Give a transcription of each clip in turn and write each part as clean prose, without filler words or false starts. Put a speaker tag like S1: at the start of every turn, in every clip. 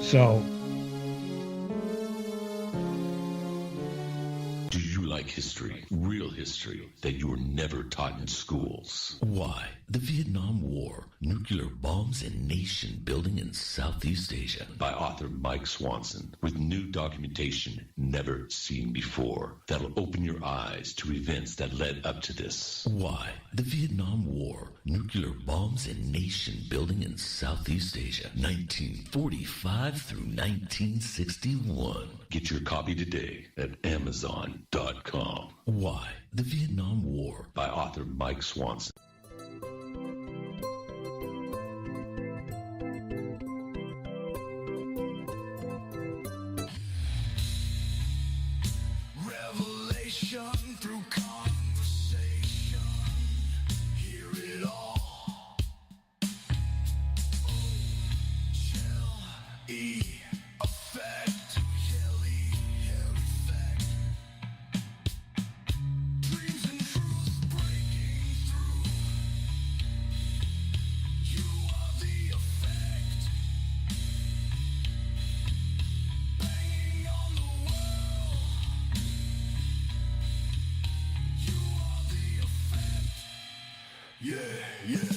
S1: So,
S2: Do you like history, real history, that you were never taught in schools? Why? The Vietnam War, nuclear bombs and nation building in Southeast Asia. By author Mike Swanson, with new documentation never seen before. That'll open your eyes to events that led up to this. Why? The Vietnam War, nuclear bombs and nation building in Southeast Asia, 1945 through 1961. Get your copy today at Amazon.com. Why? The Vietnam War, by author Mike Swanson.
S3: Revelation through conversation. Hear it all. Shell E effect. Shell E effect. Dreams and truth breaking through. You are the effect. Banging on the wall. You are the effect. Yeah, yeah.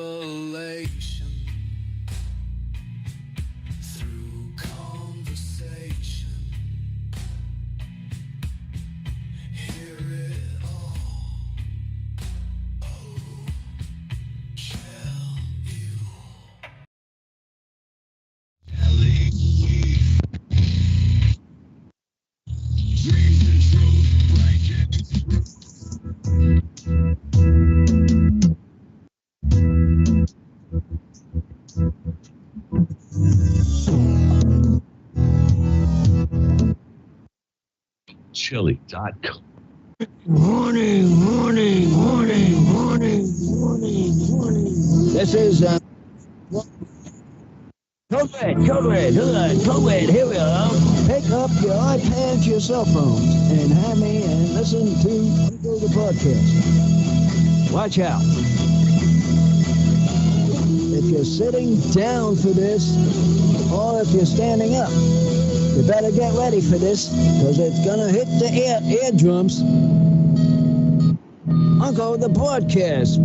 S3: Revelation through conversation. Hear it all. Oh, shall you? Dreams and truth breaking through.
S2: Chili.com.
S1: Morning, morning, morning, morning, morning, morning. This is COVID. Here we are. Pick up your iPads, your cell phones, and have me and listen to Uncle the podcast. Watch out. If you're sitting down for this, or if you're standing up, you better get ready for this, because it's gonna hit the eardrums. Uncle the podcast.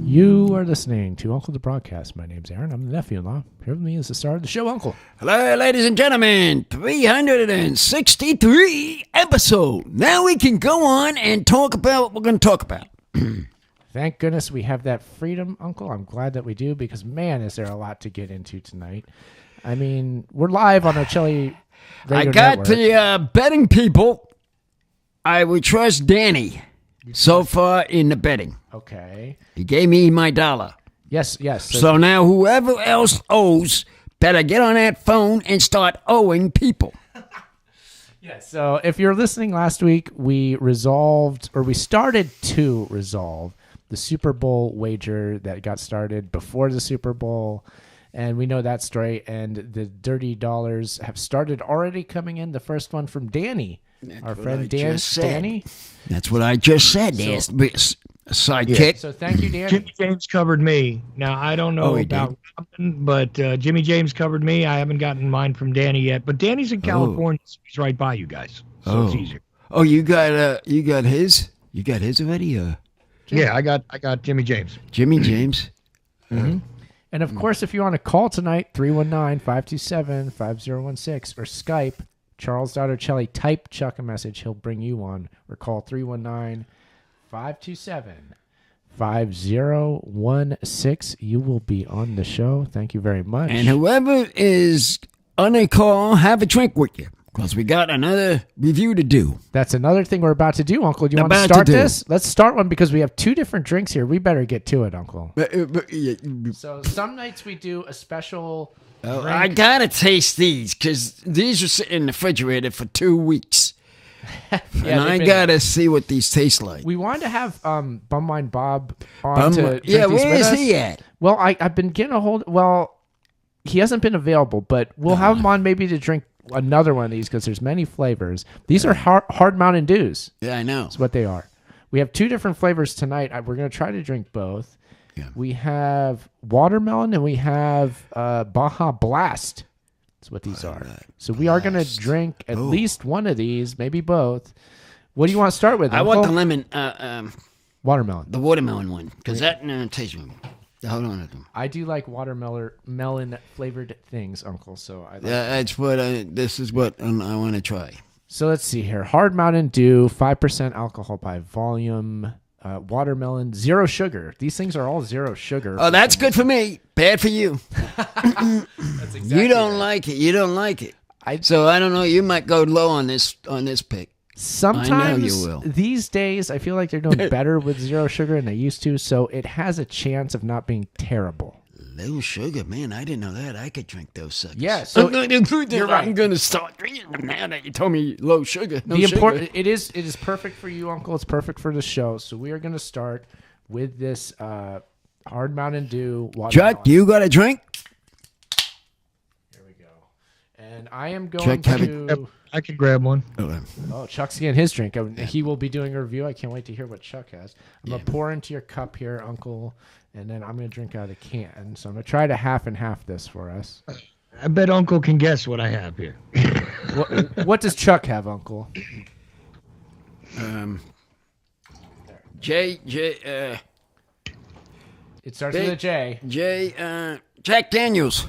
S4: You are listening to Uncle the Broadcast. My name's Aaron. I'm the nephew-in-law. Here with me is the star of the show, Uncle.
S5: Hello, ladies and gentlemen. 363 episode. Now we can go on and talk about what we're going to talk about.
S4: Thank goodness we have that freedom, Uncle. I'm glad that we do because, man, is there a lot to get into tonight. I mean, we're live on our Chili Radio
S5: I got
S4: Network.
S5: the betting people. I would trust Danny so far in the betting.
S4: Okay.
S5: He gave me my $1.
S4: Yes.
S5: So now whoever else owes better get on that phone and start owing people.
S4: So if you're listening last week, we started to resolve the Super Bowl wager that got started before the Super Bowl. And we know that story. And the dirty dollars have started already coming in. The first one from Danny, our friend Danny.
S5: That's what I just said. There's sidekick.
S4: So thank you, Danny.
S6: Jimmy James covered me. Now, I don't know
S5: he
S6: about Robin, but Jimmy James covered me. I haven't gotten mine from Danny yet. But Danny's in California. So he's right by you guys. So it's easier.
S5: Oh, you got his? You got his already?
S6: Yeah, I got Jimmy James.
S5: Jimmy James.
S4: And of course, if you want to call tonight, 319-527-5016 or Skype, Charles Chelly, type Chuck a message. He'll bring you on. Or call 319-527-5016. You will be on the show. Thank you very much.
S5: And whoever is on a call, have a drink with you. Because we got another review to do.
S4: That's another thing we're about to do, Uncle. Do you want to start this? Let's start one because we have two different drinks here. We better get to it, Uncle. So some nights we do a special drink.
S5: I got to taste these because these are sitting in the refrigerator for 2 weeks. And I got to see what these taste like.
S4: We wanted to have Bumwine Bob on to drink these
S5: where
S4: with
S5: is
S4: us.
S5: he at?
S4: Well, I've been getting a hold. Well, he hasn't been available, but we'll have him on maybe to drink another one of these because there's many flavors. These are hard Mountain Dews.
S5: Yeah, I know.
S4: That's what they are. We have two different flavors tonight. We're going to try to drink both.
S5: Yeah.
S4: We have watermelon and we have Baja Blast. That's what these are. So we are going to drink at least one of these, maybe both. What do you want to start with?
S5: I
S4: Uncle?
S5: want the lemon,
S4: watermelon.
S5: the watermelon one because that tastes good. Hold on.
S4: I do like watermelon flavored things, Uncle. So I like
S5: That's what this is what I want to try.
S4: So let's see here. Hard Mountain Dew, 5% alcohol by volume. Watermelon, 0 sugar. These things are all 0 sugar.
S5: Oh, that's good for me. Bad for you.
S4: That's exactly
S5: You don't like it. You don't like it. So I don't know. You might go low on this pick.
S4: Sometimes
S5: I know you will.
S4: These days, I feel like they're doing better with 0 sugar than they used to, so it has a chance of not being terrible.
S5: Low sugar, man. I didn't know that. I could drink those suckers.
S4: Yeah, so
S5: you're
S4: right.
S5: I'm going to start drinking them now that you told me low sugar. No
S4: the
S5: sugar.
S4: important it is perfect for you, Uncle. It's perfect for the show. So we are going to start with this Hard Mountain Dew watermelon.
S5: Chuck, you got a drink?
S4: Here we go. And I am going
S5: Chuck,
S4: to...
S6: I can grab one.
S4: Oh, Chuck's getting his drink. He will be doing a review. I can't wait to hear what Chuck has. I'm going to pour into your cup here, Uncle, and then I'm going to drink out of the can. So I'm going to try to half and half this for us.
S6: I bet Uncle can guess what I have here.
S4: What does Chuck have, Uncle?
S5: J.
S4: It starts with a J.
S5: Jack Daniels.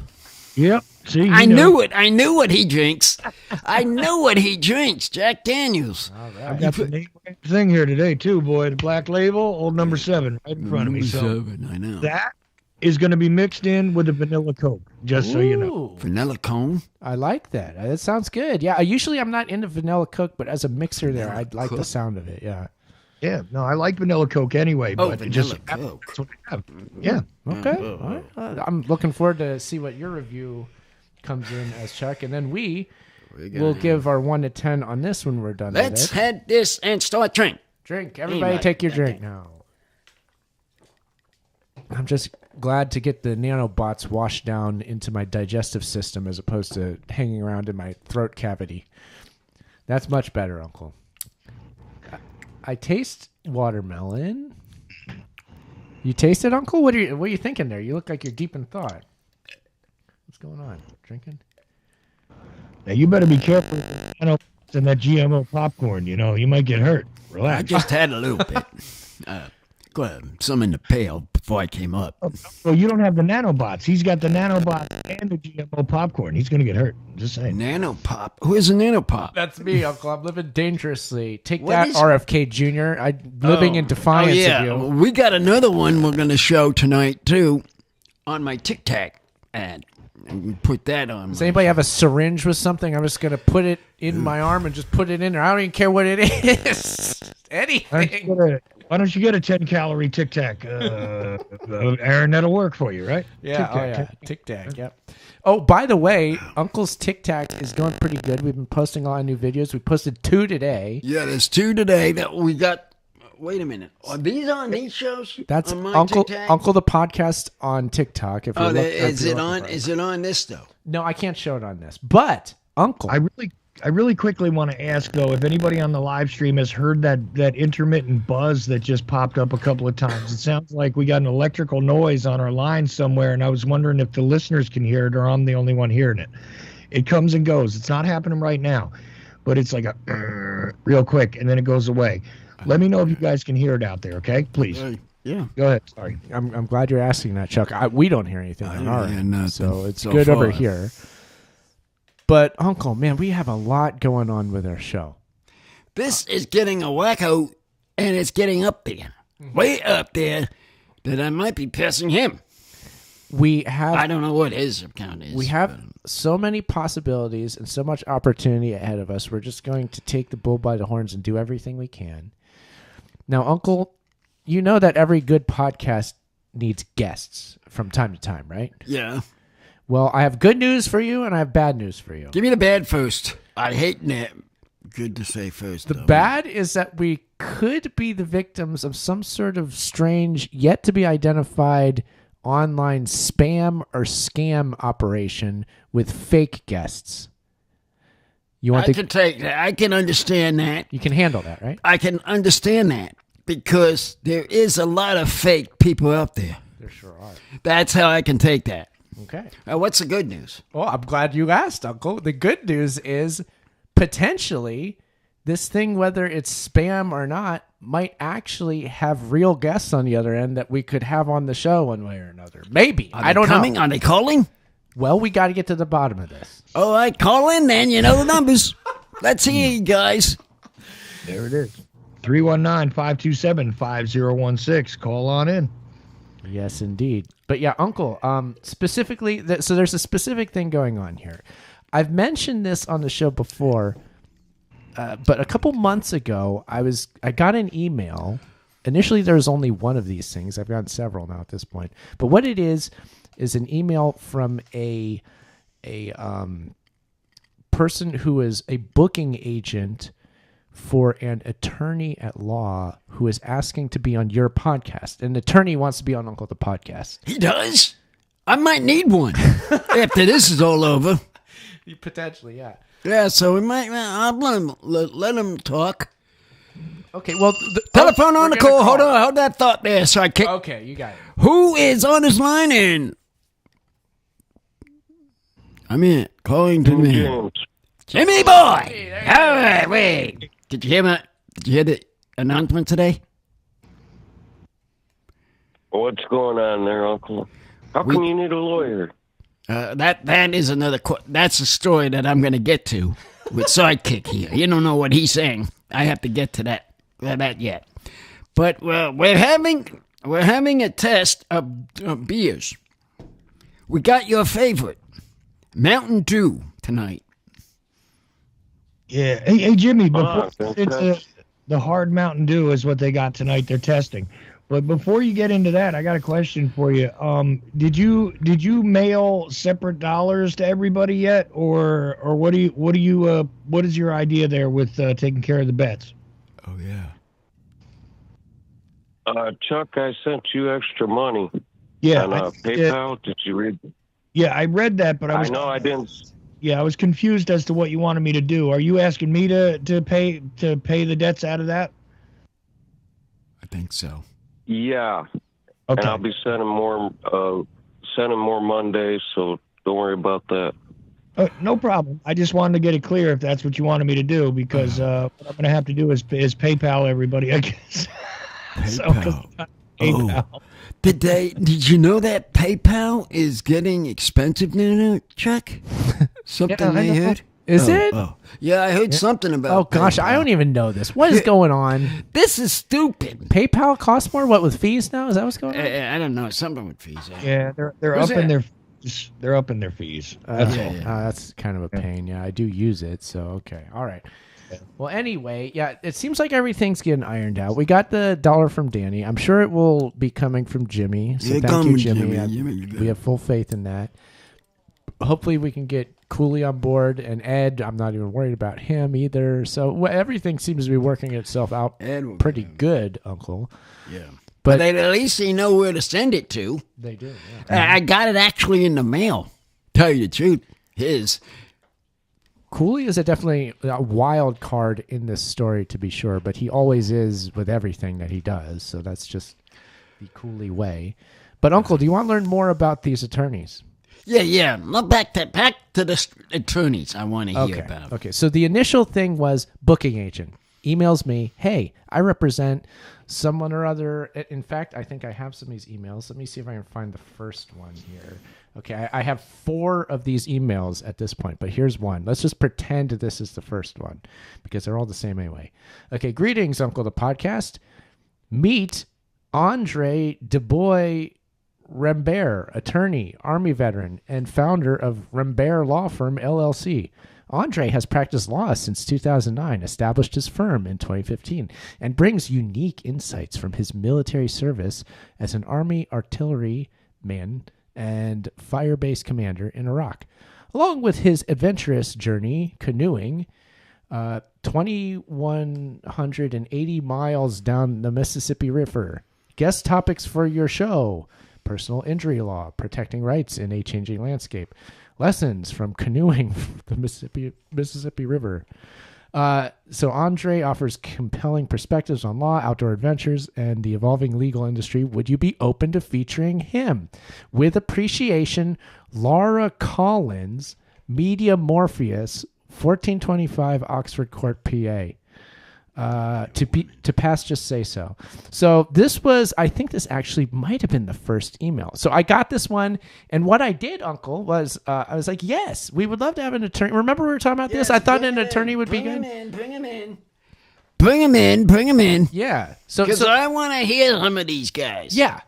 S6: Yep. See,
S5: I knew it. I knew what he drinks. I know what he drinks. Jack Daniels.
S4: All
S6: I
S4: right.
S6: got the name thing here today too, boy. The black label, old number 7, right in front of me. So
S5: I know.
S6: that is going to be mixed in with the vanilla Coke, just so you know.
S4: Ooh,
S5: Vanilla cone.
S4: I like that. That sounds good. Yeah, usually I'm not into vanilla Coke, but as a mixer there, I like the sound of it. Yeah.
S6: Yeah, no, I like vanilla Coke anyway,
S5: Oh,
S6: but it
S5: vanilla
S6: just
S5: Coke.
S6: that's what I have. Yeah.
S4: Okay. All right. I'm looking forward to see what your review comes in as, Chuck. And then we we'll give our 1 to 10 on this when we're done
S5: Let's
S4: with it.
S5: head this and start drink.
S4: Drink. Everybody take your drink now. I'm just glad to get the nanobots washed down into my digestive system as opposed to hanging around in my throat cavity. That's much better, Uncle. I taste watermelon. You taste it, Uncle? What are you thinking there? You look like you're deep in thought. What's going on? Drinking?
S6: Now you better be careful with the nanobots and that GMO popcorn. You know, you might get hurt.
S5: I
S6: Relax.
S5: just had a little bit. Some in the pail before I came up.
S6: Well, you don't have the nanobots. He's got the nanobots and the GMO popcorn. He's going to get hurt. Just saying.
S5: Nanopop? Who is a nanopop?
S4: That's me, Uncle. I'm living dangerously. Take
S5: What
S4: that,
S5: is-
S4: RFK Jr. I'm living in defiance of you.
S5: We got another one we're going to show tonight, too, on my Tic Tac ad. And put that on.
S4: Does anybody have a syringe with something? I'm just going to put it in my arm and just put it in there. I don't even care what it is. Anything.
S6: Why don't you get a 10-calorie Tic Tac? Aaron, that'll work for you, right?
S4: Yeah, Tic Tac, yep. Oh, by the way, Uncle's Tic Tac is going pretty good. We've been posting a lot of new videos. We posted 2 today.
S5: Yeah, there's 2 today that we got. Wait a minute. Are these on these shows?
S4: That's
S5: on my
S4: Uncle
S5: Tic Tac?
S4: Uncle the podcast on TikTok. If you
S5: Is it on this though?
S4: No, I can't show it on this. But Uncle,
S6: I really quickly want to ask though if anybody on the live stream has heard that intermittent buzz that just popped up a couple of times. It sounds like we got an electrical noise on our line somewhere, and I was wondering if the listeners can hear it or I'm the only one hearing it. It comes and goes. It's not happening right now, but it's like a real quick, and then it goes away. Let me know if you guys can hear it out there, okay? Please.
S5: Yeah.
S6: Go ahead. Sorry.
S4: I'm glad you're asking that, Chuck. We don't hear anything on our end,
S5: nothing
S4: so it's
S5: so
S4: good
S5: far.
S4: over here. But Uncle, man, we have a lot going on with our show.
S5: This is getting a wacko, and it's getting up there, way up there, that I might be passing him.
S4: We have.
S5: I don't know what his account is.
S4: We have so many possibilities and so much opportunity ahead of us. We're just going to take the bull by the horns and do everything we can. Now, Uncle, you know that every good podcast needs guests from time to time, right?
S5: Yeah.
S4: Well, I have good news for you and I have bad news for you.
S5: Give me the bad first. I hate that. Good to say first.
S4: The bad is that we could be the victims of some sort of strange, yet to be identified online spam or scam operation with fake guests. You want
S5: I can take that. I can understand that.
S4: You can handle that, right?
S5: I can understand that because there is a lot of fake people out there.
S4: There sure are.
S5: That's how I can take that.
S4: Okay.
S5: What's the good news?
S4: Well, I'm glad you asked, Uncle. The good news is potentially this thing, whether it's spam or not, might actually have real guests on the other end that we could have on the show one way or another. Maybe. I don't know.
S5: Are they calling?
S4: Well, we got to get to the bottom of this.
S5: All right, call in then. You know the numbers. Let's hear you guys.
S6: There it is. 319-527-5016. Call on in.
S4: Yes, indeed. But yeah, Uncle, specifically, so there's a specific thing going on here. I've mentioned this on the show before, but a couple months ago, I got an email. Initially, there was only one of these things. I've gotten several now at this point. But what it is an email from a person who is a booking agent for an attorney at law who is asking to be on your podcast. An attorney wants to be on Uncle the podcast.
S5: He does? I might need one after this is all over.
S4: Potentially, yeah.
S5: Yeah, so we might. I'll let him talk.
S4: Okay, well,
S5: Telephone on
S4: we're
S5: the
S4: gonna
S5: call.
S4: call.
S5: Hold that thought there, sidekick.
S4: Okay, you got it.
S5: Who is on his line in? I'm in. Calling to me. Jimmy boy. All right, wait. Did you hear the announcement today?
S7: What's going on there, Uncle? How come you need a lawyer?
S5: That is another. That's a story that I'm going to get to with sidekick here. You don't know what he's saying. I have to get to that yet. But we're having a test of beers. We got your favorite, Mountain Dew, tonight.
S6: Yeah. Hey, Jimmy, before
S7: fantastic.
S6: the hard Mountain Dew is what they got tonight. They're testing. But before you get into that, I got a question for you. Did you mail separate dollars to everybody yet, or what is your idea there with taking care of the bets?
S5: Oh yeah.
S7: Chuck, I sent you extra money
S6: Yeah,
S7: on PayPal. Did you read?
S6: yeah, I read that, but
S7: I know I didn't.
S6: Yeah, I was confused as to what you wanted me to do. Are you asking me to pay the debts out of that?
S5: I think so.
S7: Yeah,
S6: Okay.
S7: and I'll be sending more Monday, so don't worry about that.
S6: No problem. I just wanted to get it clear if that's what you wanted me to do, because what I'm going to have to do is PayPal everybody, I guess.
S5: PayPal.
S6: PayPal.
S5: Oh. Did you know that PayPal is getting expensive now, Chuck? Something
S6: Yeah, I
S5: I
S6: know.
S5: heard?
S4: Is it?
S5: Oh. Yeah, I heard something about
S4: Oh gosh, I
S5: PayPal.
S4: don't even know this. What is going on?
S5: This is stupid.
S4: PayPal costs more. What with fees now? Is that what's going on?
S5: I don't know. Something with fees.
S6: Yeah, they're
S5: Who's
S6: upping
S5: that?
S6: they're upping their fees. That's all.
S4: That's kind of a pain. Yeah, I do use it. So okay, all right. Well, anyway, yeah, it seems like everything's getting ironed out. We got the dollar from Danny. I'm sure it will be coming from Jimmy. So
S5: Yeah,
S4: thank
S5: come
S4: you,
S5: with
S4: Jimmy.
S5: Jimmy, you got
S4: We
S5: it.
S4: have full faith in that. Hopefully, we can get Cooley on board and Ed. I'm not even worried about him either. So everything seems to be working itself out
S5: Ed will
S4: pretty
S5: be-
S4: good, Uncle.
S5: Yeah.
S4: But-
S5: But at least they know where to send it to.
S4: They do. Yeah.
S5: I got it actually in the mail. Tell you the truth.
S4: Cooley is definitely a wild card in this story, to be sure, but he always is with everything that he does. So that's just the Cooley way. But Uncle, do you want to learn more about these attorneys?
S5: Yeah. Look back to the attorneys I want to hear about.
S4: Okay. So the initial thing was booking agent emails me, hey, I represent someone or other. In fact, I think I have some of these emails. Let me see if I can find the first one here. Okay, I have 4 of these emails at this point, but here's one. Let's just pretend this is the first one because they're all the same anyway. Okay, greetings, Uncle the podcast. Meet Andre DeBoy Rembert, attorney, Army veteran, and founder of Rembert Law Firm, LLC. Andre has practiced law since 2009, established his firm in 2015, and brings unique insights from his military service as an Army artilleryman and fire-based commander in Iraq, along with his adventurous journey canoeing 2,180 miles down the Mississippi River. Guest topics for your show: personal injury law, protecting rights in a changing landscape, lessons from canoeing the Mississippi River. So Andre offers compelling perspectives on law, outdoor adventures, and the evolving legal industry. Would you be open to featuring him? With appreciation, Laura Collins, Media Morpheus, 1425 Oxford Court, PA. To pass, just say so. So this was, I think this actually might have been the first email. So I got this one, and what I did, Uncle, was I was like, yes, we would love to have an attorney. Remember we were talking about this? I thought an attorney would be good.
S5: Bring him in. Bring him in.
S4: Yeah. So
S5: Because I want to hear some of these guys.
S4: yeah,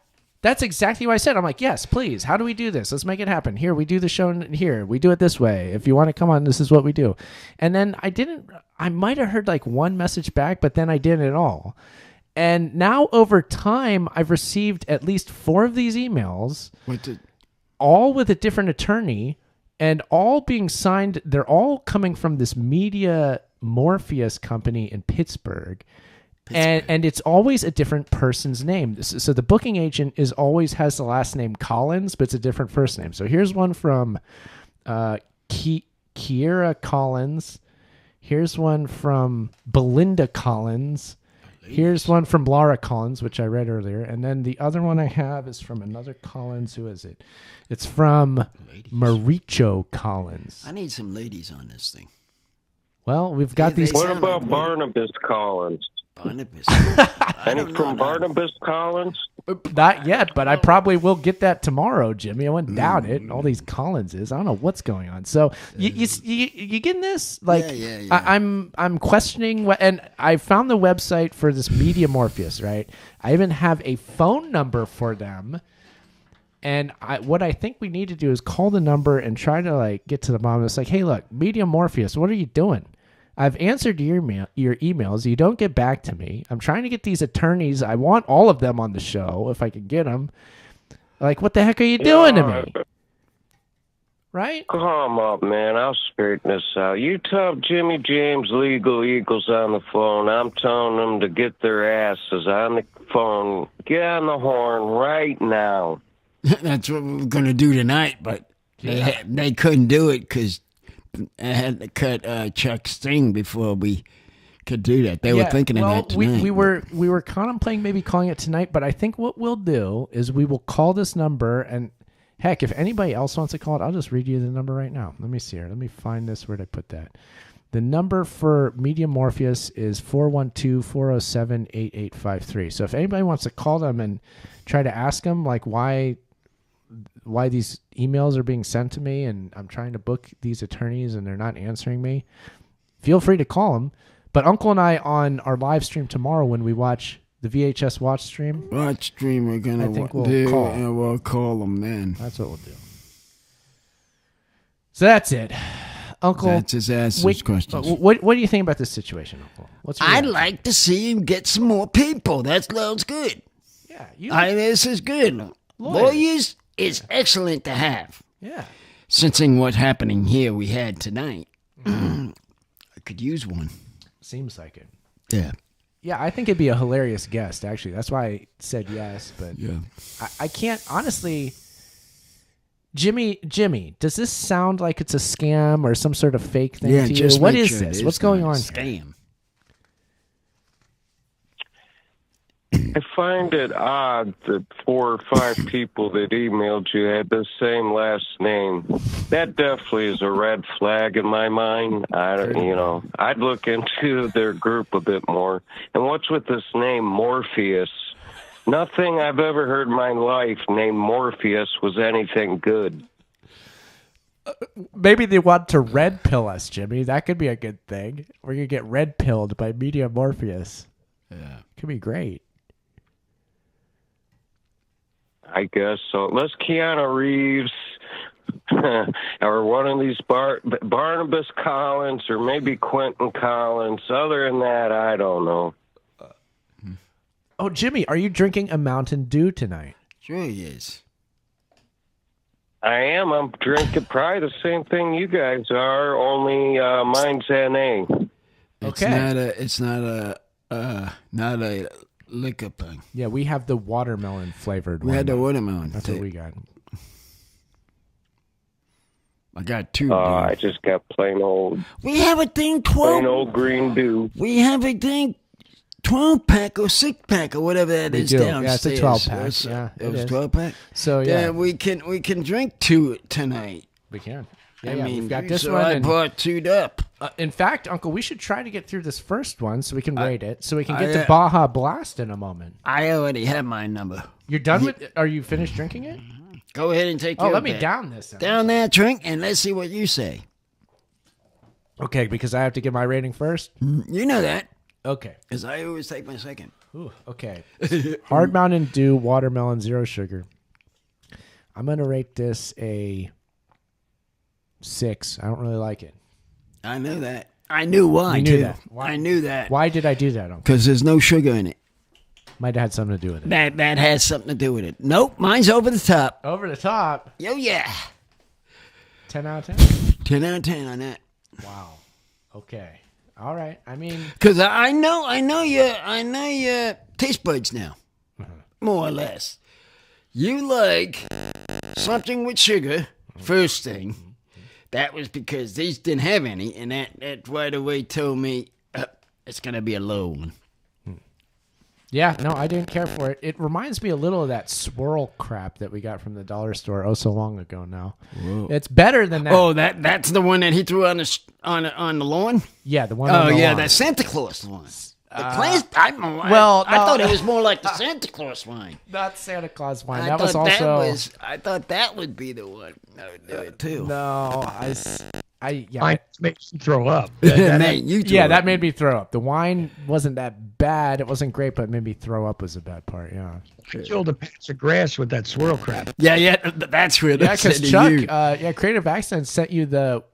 S4: that's exactly what I said. I'm like, yes, please. How do we do this? Let's make it happen. Here, we do the show here. We do it this way. If you want to come on, this is what we do. And then I might have heard like one message back, but then I didn't at all. And now over time, I've received at least 4 of these emails, all with a different attorney and all being signed. They're all coming from this Media Morpheus company in Pittsburgh. And it's always a different person's name. So the booking agent always has the last name Collins, but it's a different first name. So here's one from Kiera Collins. Here's one from Belinda Collins. Here's one from Laura Collins, which I read earlier. And then the other one I have is from another Collins. Who is it? It's from Maricho Collins.
S5: I need some ladies on this thing.
S4: Well, we've got these.
S7: What about Barnabas Collins?
S5: Barnabas.
S7: Any from Barnabas Collins?
S4: Not yet, but I probably will get that tomorrow, Jimmy. I wouldn't doubt it. All these Collinses, I don't know what's going on. So you getting this? Like,
S5: Yeah.
S4: I'm questioning what, and I found the website for this Media Morpheus. Right, I even have a phone number for them. And what I think we need to do is call the number and try to like get to the bottom. It's like, hey, look, Media Morpheus, what are you doing? I've answered your emails. You don't get back to me. I'm trying to get these attorneys. I want all of them on the show if I can get them. Like, what the heck are you doing to me? Right?
S7: Calm up, man. I'll straighten this out. You tell Jimmy James Legal Eagles on the phone. I'm telling them to get their asses on the phone. Get on the horn right now.
S5: That's what we were going to do tonight, but they couldn't do it because I had to cut Chuck's thing before we could do that. They were thinking of that tonight.
S4: We were contemplating maybe calling it tonight, but I think what we'll do is we will call this number, and heck, if anybody else wants to call it, I'll just read you the number right now. Let me see here. Let me find this. Where'd I put that? The number for Media Morpheus is 412-407-8853. So if anybody wants to call them and try to ask them like why these emails are being sent to me and I'm trying to book these attorneys and they're not answering me, feel free to call them. But Uncle and I on our live stream tomorrow when we watch the VHS watch stream.
S5: We're going to
S4: call.
S5: And we'll call them then.
S4: That's what we'll do. So that's it. Uncle.
S5: That's his answers questions.
S4: What do you think about this situation, Uncle?
S5: I'd like to see him get some more people. That sounds good.
S4: Yeah.
S5: This is good. Lawyers is excellent to have.
S4: Yeah.
S5: Sensing what's happening here we had tonight, I could use one.
S4: Seems like it.
S5: Yeah.
S4: Yeah, I think it'd be a hilarious guest, actually. That's why I said yes, but I can't, honestly. Jimmy, does this sound like it's a scam or some sort of fake thing to you? What is this? What's going on?
S5: Scam.
S7: I find it odd that 4 or 5 people that emailed you had the same last name. That definitely is a red flag in my mind. I'd look into their group a bit more. And what's with this name Morpheus? Nothing I've ever heard in my life named Morpheus was anything good.
S4: Maybe they want to red pill us, Jimmy. That could be a good thing. We're going to get red pilled by Media Morpheus.
S5: Yeah.
S4: Could be great.
S7: I guess so. Unless Keanu Reeves or one of these Barnabas Collins or maybe Quentin Collins. Other than that, I don't know.
S4: Oh, Jimmy, are you drinking a Mountain Dew tonight?
S5: Sure he is.
S7: I am. I'm drinking probably the same thing you guys are, only mine's NA.
S5: It's not a liquor thing.
S4: Yeah, we have the watermelon flavored one.
S5: We had the watermelon.
S4: That's what we got.
S5: I got 2.
S7: I just got plain old.
S5: We have a thing 12.
S7: Plain old green Dew.
S5: We have a thing 12-pack or 6-pack or whatever that is downstairs.
S4: Yeah, it's a 12-pack. Yeah,
S5: it was 12-pack.
S4: So yeah,
S5: we can drink 2 tonight.
S4: We can.
S5: I mean,
S4: we've got this
S5: so
S4: one.
S5: I brought 2 up.
S4: In fact, Uncle, we should try to get through this first one so we can rate it, so we can get to Baja Blast in a moment.
S5: I already have my number.
S4: You're done with it? Are you finished drinking it?
S5: Go ahead and take your
S4: let me down this.
S5: Down that drink, and let's see what you say.
S4: Okay, because I have to give my rating first?
S5: You know that.
S4: Okay.
S5: Because I always take my second.
S4: Ooh, okay. Hard Mountain Dew, watermelon, 0 sugar. I'm going to rate this a 6. I don't really like it.
S5: I know that. I knew why,
S4: you knew that.
S5: Why? I knew that.
S4: Why did I do that, Uncle?
S5: Because there's no sugar in it.
S4: Might have had something to do with it.
S5: That has something to do with it. Nope, mine's over the top.
S4: Over the top?
S5: Yo, yeah.
S4: 10 out of 10?
S5: 10 out of 10 on that.
S4: Wow. Okay. All right. I mean,
S5: because I know your taste buds now, more or less. You like something with sugar. First thing, that was because these didn't have any, and that right away told me it's gonna be a low one.
S4: Yeah, no, I didn't care for it. It reminds me a little of that swirl crap that we got from the dollar store so long ago now. Whoa. It's better than that.
S5: Oh, that's the one that he threw on the lawn?
S4: Yeah, the one on the lawn.
S5: That Santa Claus one. I thought it was more like the Santa Claus wine.
S4: Not Santa Claus wine.
S5: I thought that would be the one that would do it too.
S4: No,
S6: Mine makes you throw up.
S4: That made me throw up. The wine wasn't that bad. It wasn't great, but it made me throw up was a bad part. Yeah.
S6: You killed a patch of grass with that swirl crap.
S5: Yeah, that's where that's
S4: because Chuck, Creative Accents sent you the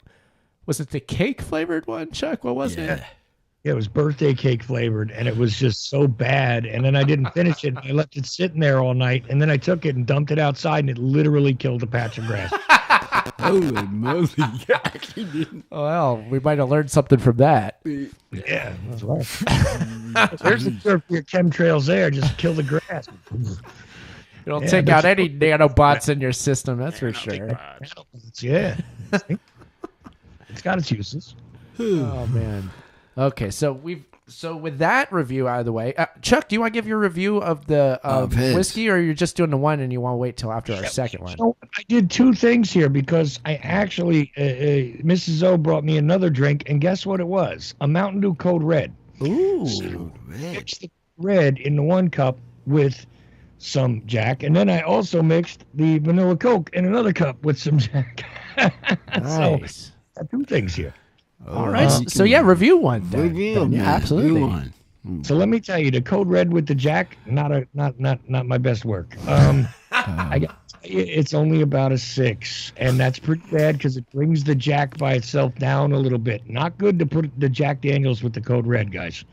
S4: Was it the cake flavored one, Chuck? What was it?
S6: Yeah, it was birthday cake flavored, and it was just so bad. And then I didn't finish it. I left it sitting there all night, and then I took it and dumped it outside, and it literally killed a patch of grass.
S5: Holy moly!
S4: Well, we might have learned something from that.
S6: Yeah, that's right. There's the cure for your chemtrails there. Just kill the grass.
S4: It'll take out any nanobots in your system, that's for sure.
S6: Yeah. It's got its uses.
S4: Oh, man. Okay, so with that review out of the way, Chuck, do you want to give your review of the whiskey, or you're just doing the one and you want to wait till after our second one?
S6: So I did two things here because I actually, Mrs. O brought me another drink, and guess what it was? A Mountain Dew Code Red.
S4: Ooh.
S6: Mixed the red in the one cup with some Jack, and then I also mixed the vanilla Coke in another cup with some Jack.
S4: Nice.
S6: So, two things here.
S4: All right. So yeah, review one. Then.
S5: Review,
S4: Yeah, absolutely.
S5: one.
S6: So let me tell you, the Code Red with the Jack, not my best work. It's only about a 6, and that's pretty bad because it brings the Jack by itself down a little bit. Not good to put the Jack Daniels with the Code Red, guys.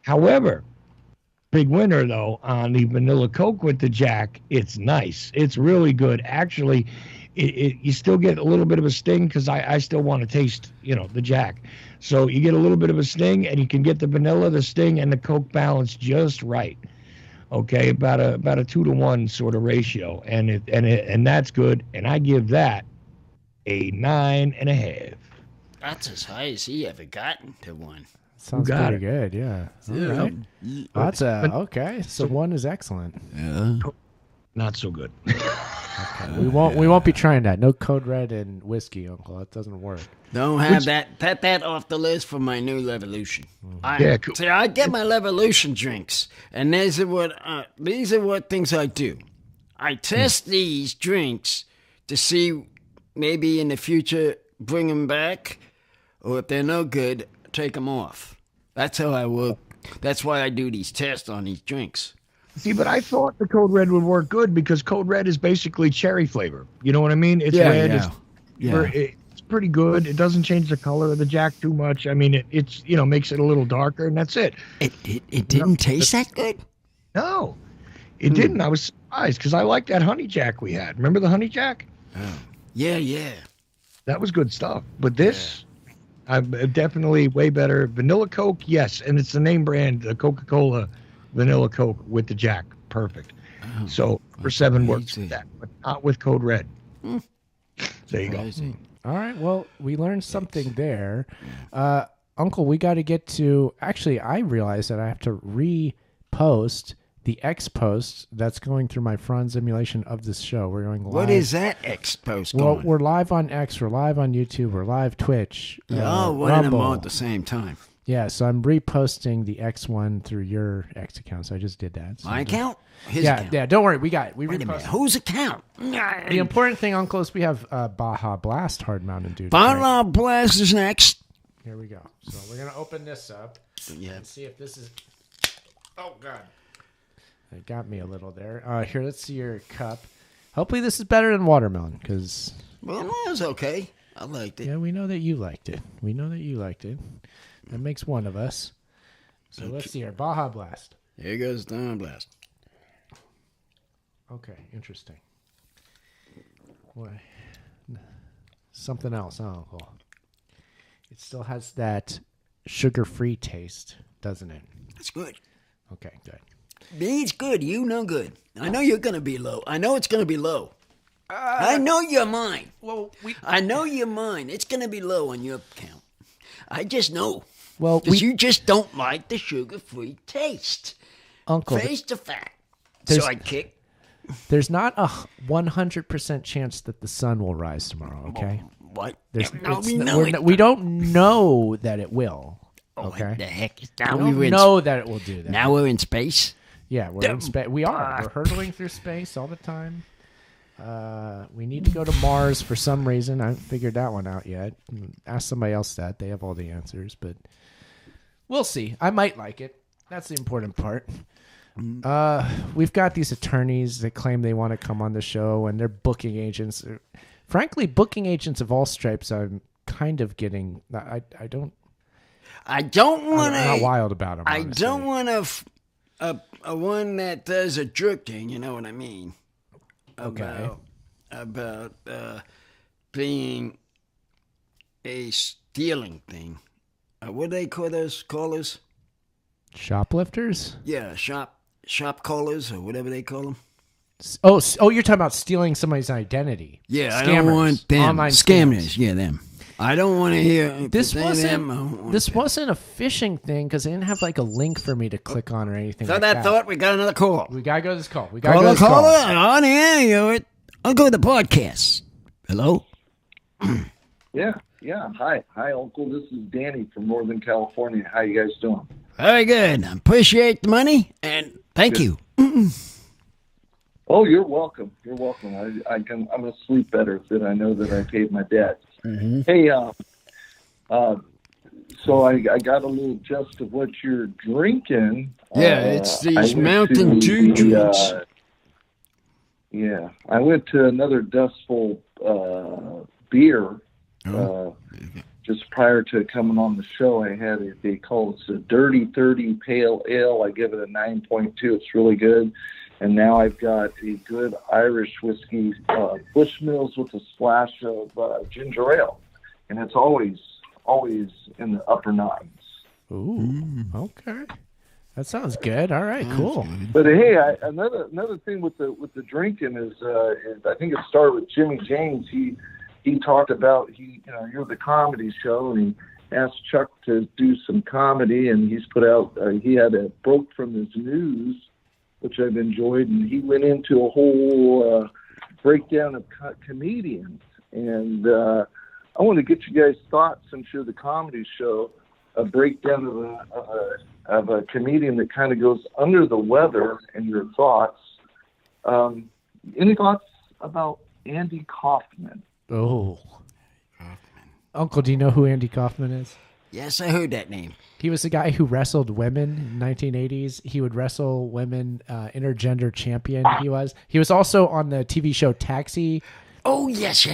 S6: However, big winner though on the vanilla Coke with the Jack. It's nice. It's really good. Actually, you still get a little bit of a sting because I still want to taste, the Jack. So you get a little bit of a sting, and you can get the vanilla, the sting, and the Coke balance just right. Okay, about a 2-to-1 sort of ratio, and that's good. And I give that a 9.5.
S5: That's as high as he ever gotten to one.
S4: Sounds
S6: got
S4: pretty good. Yeah. All right. That's okay. So one is excellent.
S5: Yeah.
S6: Not so good.
S4: Okay. We won't be trying that. No Code Red and whiskey, Uncle. That doesn't work.
S5: Don't have that off the list for my new Revolution.
S6: Cool.
S5: See, I get my Revolution drinks, and these are what things I do. I test these drinks to see maybe in the future bring them back, or if they're no good, take them off. That's how I work. That's why I do these tests on these drinks.
S6: See, but I thought the Code Red would work good because Code Red is basically cherry flavor. You know what I mean? It's red. It's pretty good. It doesn't change the color of the Jack too much. I mean, it's makes it a little darker, and that's it.
S5: It didn't taste that good?
S6: No, it didn't. I was surprised because I liked that honey Jack we had. Remember the honey Jack?
S5: Oh. Yeah.
S6: That was good stuff. But this, I'm definitely way better. Vanilla Coke, yes, and it's the name brand, the Coca-Cola Vanilla Coke with the Jack. Perfect.
S5: Oh,
S6: so for 7 works with that, but not with Code Red. There you go.
S4: All right. Well, we learned something there. Uncle, we got to get to... Actually, I realized that I have to repost the X post that's going through my Franz emulation of this show. We're going live.
S5: What is that X post
S4: Well,
S5: going?
S4: we're live on X. We're live on YouTube. We're live Twitch.
S5: One of them
S4: Rumble.
S5: all at the same time.
S4: Yeah, so I'm reposting the X one through your X account. So I just did that. So
S5: My account? His account?
S4: Yeah, don't worry. We got it. We
S5: Wait a minute.
S4: reposted.
S5: Whose account?
S4: The important thing, Uncle, is we have Baja Blast Hard Mountain Dew.
S5: Baja Blast is next.
S4: Here we go. So we're going to open this up
S5: Yeah.
S4: and see if this is... Oh, God. It got me a little there. Here, let's see your cup. Hopefully this is better than watermelon, because...
S5: Well, no, it was okay. I liked it.
S4: Yeah, we know that you liked it. That makes one of us. So let's see here. Baja Blast.
S5: Here goes the blast.
S4: Okay, interesting. Boy, something else, huh, Uncle? It still has that sugar-free taste, doesn't it?
S5: It's good.
S4: Okay, good.
S5: Me's good. You know good. I know you're going to be low. I know it's going to be low. I know you're mine.
S4: Well,
S5: I know you're mine. It's going to be low on your count. I just know.
S4: Well,
S5: Because you just don't like the sugar-free taste.
S4: Uncle,
S5: Face the fact.
S4: there's-
S5: So I kick.
S4: there's not a 100% chance that the sun will rise tomorrow. Okay,
S5: What?
S4: There's,
S5: No,
S4: it's
S5: we
S4: n-
S5: know
S4: we're
S5: it.
S4: n- we don't know that it will. Okay,
S5: What the heck?
S4: we
S5: Now
S4: don't
S5: we're in,
S4: know that it will do that.
S5: now we're in space?
S4: Yeah, we're in space. We are. We're hurtling through space all the time. We need to go to Mars for some reason. I haven't figured that one out yet. Ask somebody else that. They have all the answers, but we'll see. I might like it. That's the important part. We've got these attorneys that claim they want to come on the show, and they're booking agents. Frankly, booking agents of all stripes, I'm kind of getting. I don't.
S5: I don't want
S4: I'm not
S5: to.
S4: wild about them.
S5: I
S4: honestly.
S5: don't want a one that does a jerk thing. You know what I mean?
S4: Okay.
S5: About being a stealing thing. What do they call those callers?
S4: Shoplifters.
S5: Yeah, shop callers or whatever they call them.
S4: Oh, you're talking about stealing somebody's identity.
S5: Yeah,
S4: Scammers.
S5: I don't want them.
S4: Online
S5: Scammers. Yeah, them. I don't want to hear
S4: This
S5: them.
S4: wasn't a phishing thing because they didn't have like a link for me to click on or anything.
S5: So
S4: like
S5: that thought we got another call.
S4: We gotta go to this call.
S5: Caller on the air. I'll go to the podcast. Hello.
S8: Yeah. Hi, Uncle. This is Danny from Northern California. How you guys doing?
S5: Very good. Appreciate the money and thank you.
S8: Oh, you're welcome. You're welcome. I'm gonna sleep better that I know that I paid my debt.
S5: Mm-hmm.
S8: Hey, so I got a little gist of what you're drinking.
S5: Yeah, it's these
S8: I went
S5: Mountain
S8: to
S5: Dew
S8: the,
S5: drinks.
S8: Yeah, I went to another Dustful beer just prior to coming on the show. I had they call it a Dirty 30 Pale Ale. I give it a 9.2. It's really good. And now I've got a good Irish whiskey, Bushmills with a splash of ginger ale, and it's always in the upper nines.
S4: Ooh, okay, that sounds good. All right, cool.
S8: But hey, another thing with the drinking is I think it started with Jimmy James. He talked about you're the comedy show, and he asked Chuck to do some comedy, and he's put out he had a Broke from His News, which I've enjoyed, and he went into a whole breakdown of comedians. And I want to get you guys' thoughts, since you're the comedy show, a breakdown of a comedian that kind of goes under the weather, and your thoughts. Any thoughts about Andy Kaufman?
S4: Oh, Uncle, do you know who Andy Kaufman is?
S5: Yes, I heard that name.
S4: He was the guy who wrestled women in 1980s. He would wrestle women, intergender champion. He was also on the TV show Taxi.
S5: Oh, yes.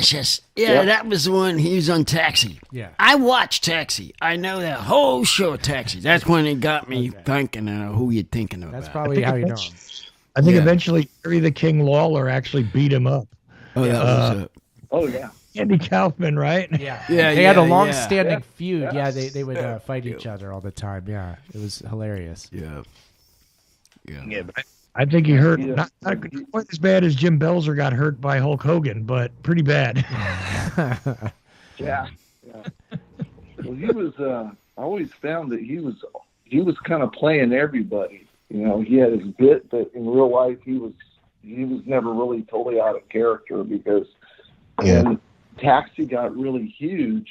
S5: Yeah, that was the one. He was on Taxi.
S4: Yeah.
S5: I watched Taxi. I know that whole show, Taxi. That's when it got me thinking who you're thinking about.
S4: That's probably how you know him.
S6: I think eventually Jerry the King Lawler actually beat him up.
S5: Oh, that was it.
S8: Oh, yeah.
S6: Andy Kaufman, right?
S4: Yeah.
S5: Yeah,
S4: They had a
S5: yeah,
S4: long-standing
S8: yeah.
S4: feud. Yeah, they would fight each other all the time. Yeah, it was hilarious.
S5: Yeah.
S6: Yeah, but I think he hurt. Not quite as bad as Jim Belzer got hurt by Hulk Hogan, but pretty bad.
S8: Yeah. Well, he was. I always found that he was kind of playing everybody. He had his bit, but in real life, he was never really totally out of character, because when Taxi got really huge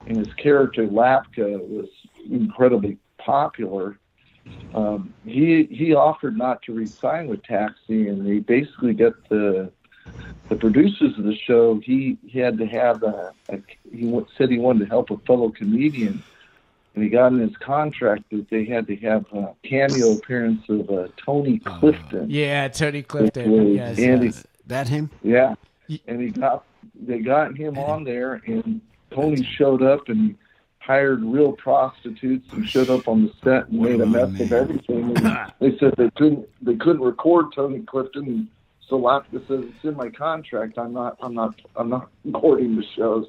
S8: and his character Lapka was incredibly popular, he offered not to re-sign with Taxi, and he basically got the producers of the show. He had to have he said he wanted to help a fellow comedian, and he got in his contract that they had to have a cameo appearance of Tony Clifton.
S4: Yeah, Tony Clifton. Yes,
S8: Andy,
S5: That him?
S8: yeah, and they got him on there, and Tony showed up and hired real prostitutes and showed up on the set and made a mess of everything. And they said they couldn't record Tony Clifton, and so Lapka says, it's in my contract. I'm not recording the shows.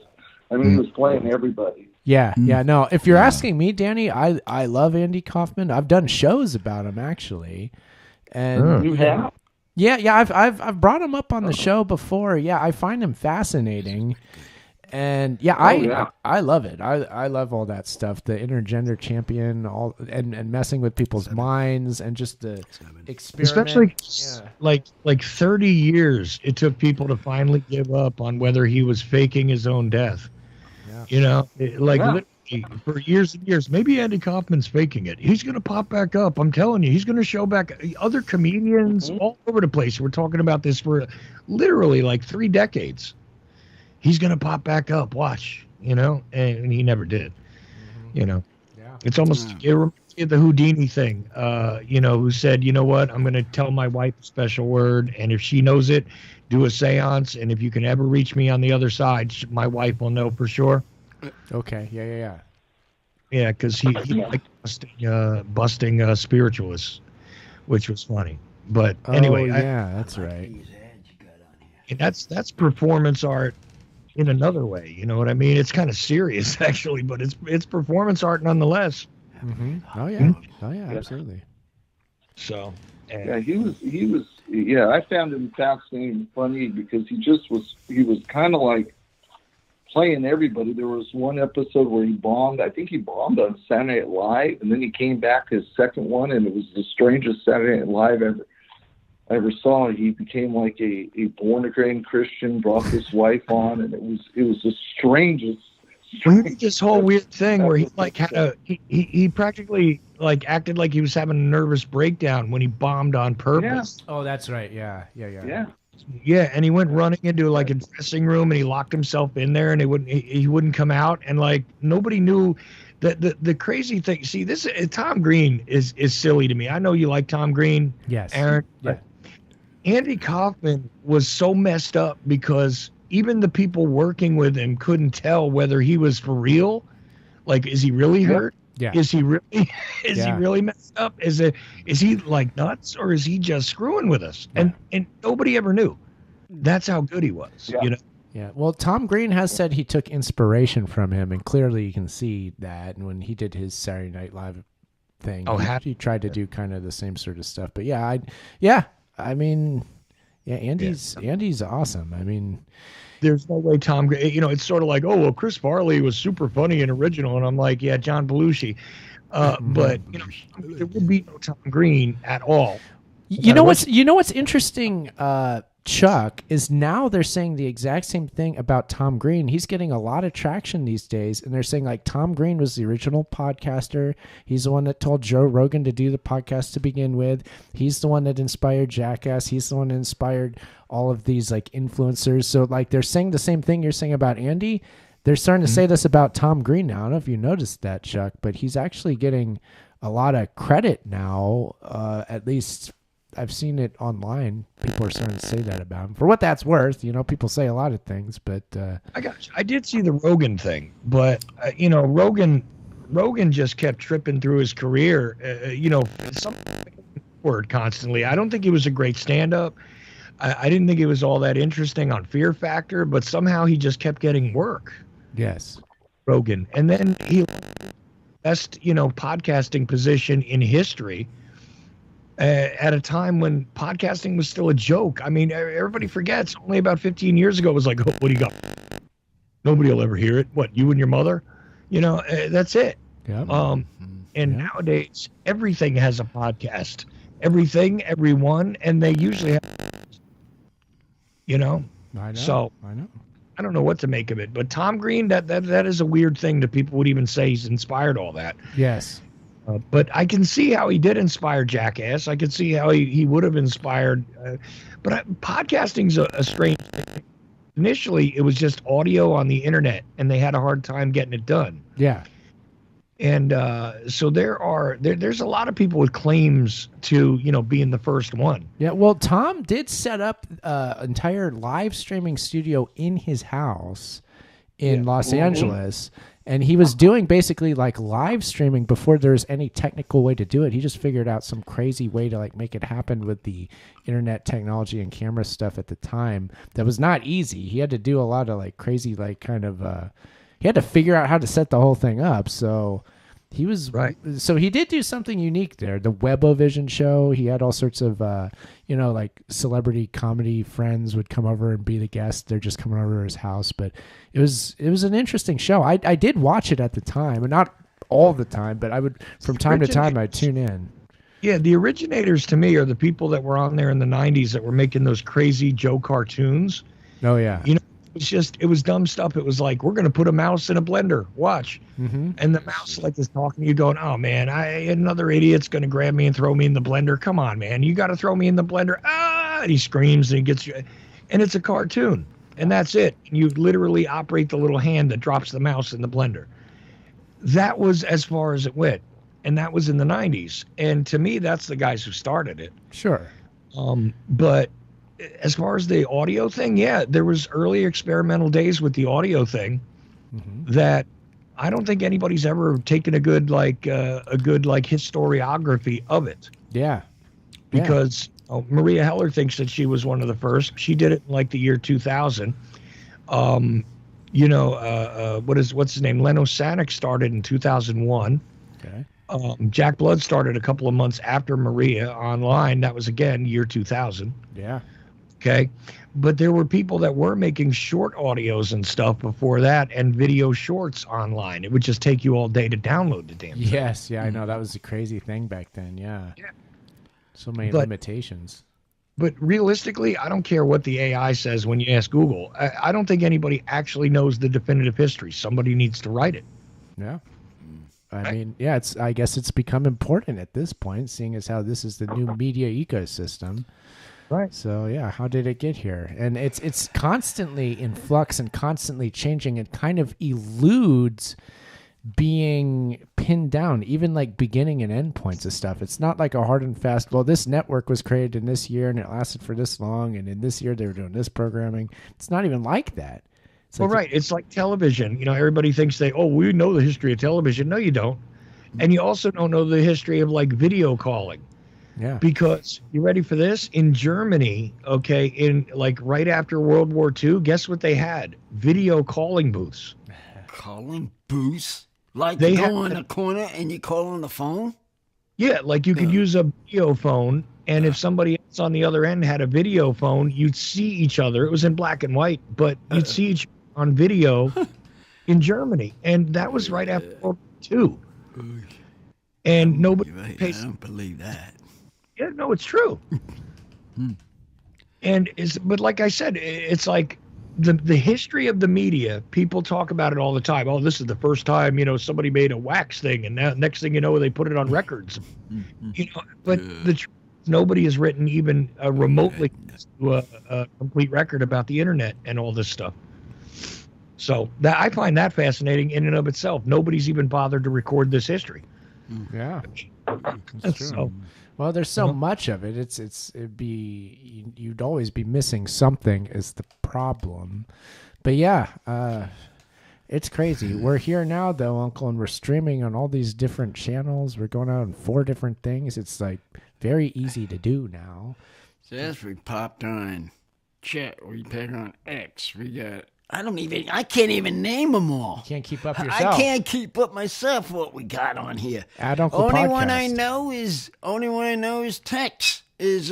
S8: I mean, he was playing everybody.
S4: Yeah. No, if you're asking me, Danny, I love Andy Kaufman. I've done shows about him actually, and
S8: You have?
S4: yeah, I've brought him up on the show before. Yeah, I find him fascinating, and I love it. I love all that stuff. The intergender champion, and messing with people's minds, and just the experiment.
S6: Especially like 30 years it took people to finally give up on whether he was faking his own death. Literally for years and years. Maybe Andy Kaufman's faking it. He's going to pop back up. I'm telling you, he's going to show back. Other comedians all over the place. We're talking about this for literally like 3 decades. He's going to pop back up. Watch, and he never did. It's almost it reminds me of the Houdini thing. Who said, you know what? I'm going to tell my wife a special word, and if she knows it, do a seance. And if you can ever reach me on the other side, my wife will know for sure.
S4: Okay. Yeah.
S6: Yeah, because he liked busting spiritualists, which was funny. But anyway,
S4: yeah, that's right.
S6: that's performance art in another way. You know what I mean? It's kind of serious actually, but it's performance art nonetheless.
S4: Mm-hmm. Oh yeah. Oh yeah. Absolutely.
S6: So
S8: Yeah, he was. Yeah, I found him fascinating and funny because he was kind of like playing everybody. There was one episode where he bombed. I think he bombed on Saturday Night Live, and then he came back his second one, and it was the strangest Saturday Night Live I ever saw. He became like a born again Christian, brought his wife on, and it was the strangest.
S6: Well, he did this whole weird thing where he like he practically like acted like he was having a nervous breakdown when he bombed on purpose.
S4: Oh, that's right. Yeah.
S6: Yeah, and he went running into like a dressing room and he locked himself in there and he wouldn't come out, and like nobody knew that the crazy thing. See, this Tom Green is silly to me. I know you like Tom Green,
S4: Yes.
S6: Aaron.
S4: Yeah.
S6: Andy Kaufman was so messed up because even the people working with him couldn't tell whether he was for real. Like, is he really hurt?
S4: Yeah.
S6: Is he really messed up? Is he like nuts, or is he just screwing with us?
S4: Yeah.
S6: And nobody ever knew. That's how good he was.
S8: Yeah.
S6: You know.
S4: Yeah. Well, Tom Green has said he took inspiration from him, and clearly you can see that when he did his Saturday Night Live thing. He tried to do kind of the same sort of stuff. But Andy's awesome. I mean,
S6: there's no way Tom Green, it's sort of like, oh, well, Chris Farley was super funny and original. And I'm like, yeah, John Belushi. But, there would be no Tom Green at all.
S4: You know what's interesting, Chuck, is now they're saying the exact same thing about Tom Green. He's getting a lot of traction these days, and they're saying like Tom Green was the original podcaster. He's the one that told Joe Rogan to do the podcast to begin with. He's the one that inspired Jackass. He's the one that inspired all of these like influencers. So like they're saying the same thing you're saying about Andy. They're starting to say this about Tom Green now. I don't know if you noticed that, Chuck, but he's actually getting a lot of credit now, at least I've seen it online. People are starting to say that about him. For what that's worth, people say a lot of things, but
S6: I got you. I did see the Rogan thing, but Rogan just kept tripping through his career. Some word constantly. I don't think he was a great stand-up. I didn't think it was all that interesting on Fear Factor, but somehow he just kept getting work.
S4: yes,
S6: Rogan, and then he best podcasting position in history. At a time when podcasting was still a joke. I mean, everybody forgets only about 15 years ago it was like, oh, what do you got? Nobody will ever hear it. What, you and your mother? That's it.
S4: yeah,
S6: Nowadays, everything has a podcast. Everything, everyone, and they usually have,
S4: I know.
S6: So
S4: I know.
S6: I don't know what to make of it. But Tom Green, that is a weird thing that people would even say he's inspired all that.
S4: Yes.
S6: But I can see how he did inspire Jackass. I can see how he would have inspired. But podcasting's a strange thing. Initially, it was just audio on the internet, and they had a hard time getting it done.
S4: Yeah.
S6: And so there's a lot of people with claims to being the first one.
S4: Yeah. Well, Tom did set up an entire live streaming studio in his house in Los Angeles. And he was doing basically like live streaming before there was any technical way to do it. He just figured out some crazy way to like make it happen with the internet technology and camera stuff at the time. That was not easy. He had to do a lot of like crazy, like kind of, he had to figure out how to set the whole thing up. So he was
S6: right.
S4: So he did do something unique there. The Webovision show, he had all sorts of, like celebrity comedy friends would come over and be the guest. They're just coming over to his house. But it was an interesting show. I did watch it at the time, and not all the time, but I would, from time to time, I'd tune in.
S6: Yeah, the originators to me are the people that were on there in the 90s that were making those crazy Joe cartoons.
S4: Oh, yeah.
S6: It was dumb stuff. It was like, we're going to put a mouse in a blender. Watch.
S4: Mm-hmm.
S6: And the mouse like is talking to you going, oh, man, another idiot's going to grab me and throw me in the blender. Come on, man. You got to throw me in the blender. Ah! And he screams and he gets you. And it's a cartoon. And that's it. You literally operate the little hand that drops the mouse in the blender. That was as far as it went. And that was in the 90s. And to me, that's the guys who started it.
S4: Sure.
S6: But as far as the audio thing, yeah, there was early experimental days with the audio thing. that I don't think anybody's ever taken a good historiography of it.
S4: Yeah.
S6: Because Maria Heller thinks that she was one of the first. She did it in like the year 2000. What's his name? Leno Sanik started in 2001.
S4: Okay.
S6: Jack Blood started a couple of months after Maria online. That was again year 2000.
S4: Yeah.
S6: Okay. But there were people that were making short audios and stuff before that, and video shorts online. It would just take you all day to download the damn thing.
S4: Yes, yeah, I know. That was a crazy thing back then, yeah. So many limitations.
S6: But realistically, I don't care what the AI says when you ask Google. I don't think anybody actually knows the definitive history. Somebody needs to write it.
S4: Yeah. I mean, yeah, I guess it's become important at this point, seeing as how this is the new media ecosystem.
S6: Right.
S4: So yeah, how did it get here? And it's constantly in flux and constantly changing. It kind of eludes being pinned down, even like beginning and end points of stuff. It's not like a hard and fast, well, this network was created in this year and it lasted for this long, and in this year they were doing this programming. It's not even like that.
S6: Right. It's like television. Everybody thinks we know the history of television. No, you don't. And you also don't know the history of like video calling.
S4: Yeah.
S6: Because you ready for this? In Germany, okay, in like right after World War II, guess what they had? Video calling booths.
S5: Calling booths? Like
S6: They
S5: you
S6: had-
S5: go in the corner and you call on the phone?
S6: Yeah, like you could use a video phone, and if somebody else on the other end had a video phone, you'd see each other. It was in black and white, but you'd see each on video in Germany. And that was right after World War II. And nobody
S5: I
S6: pays.
S5: don't believe that.
S6: Yeah, no, it's true. But like I said, it's like the history of the media. People talk about it all the time. Oh, this is the first time somebody made a wax thing, and now next thing you know, they put it on records. But nobody has written even remotely to a complete record about the internet and all this stuff. So I find that fascinating in and of itself. Nobody's even bothered to record this history.
S4: Yeah. That's true.
S6: So,
S4: well, there's so much of it. You'd always be missing something is the problem. But yeah, it's crazy. We're here now though, Uncle, and we're streaming on all these different channels. We're going out on 4 different things. It's like very easy to do now.
S5: So as we popped on chat, we pick on X. We got I can't even name them all.
S4: You can't keep up yourself.
S5: I can't keep up myself what we got on here.
S4: Add Uncle
S5: only
S4: Podcast.
S5: one I know is Tex is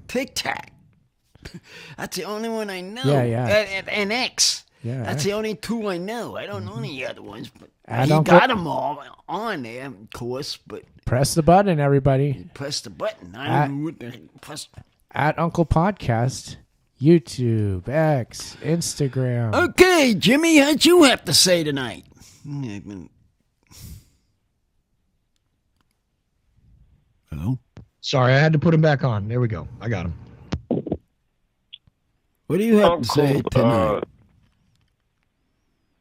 S5: Tic Tac. That's the only one I know.
S4: Yeah.
S5: And X.
S4: Yeah.
S5: That's the only 2 I know. I don't know any other ones, but
S4: Add
S5: he
S4: Uncle-
S5: got them all on there, of course. But
S4: Press the button, everybody.
S5: press the button. I don't know what the press.
S4: At Uncle Podcast, YouTube, X, Instagram.
S5: Okay, Jimmy, how'd you have to say tonight? Hello?
S6: sorry, I had to put him back on. There we go. I got him.
S5: What do you have to say tonight?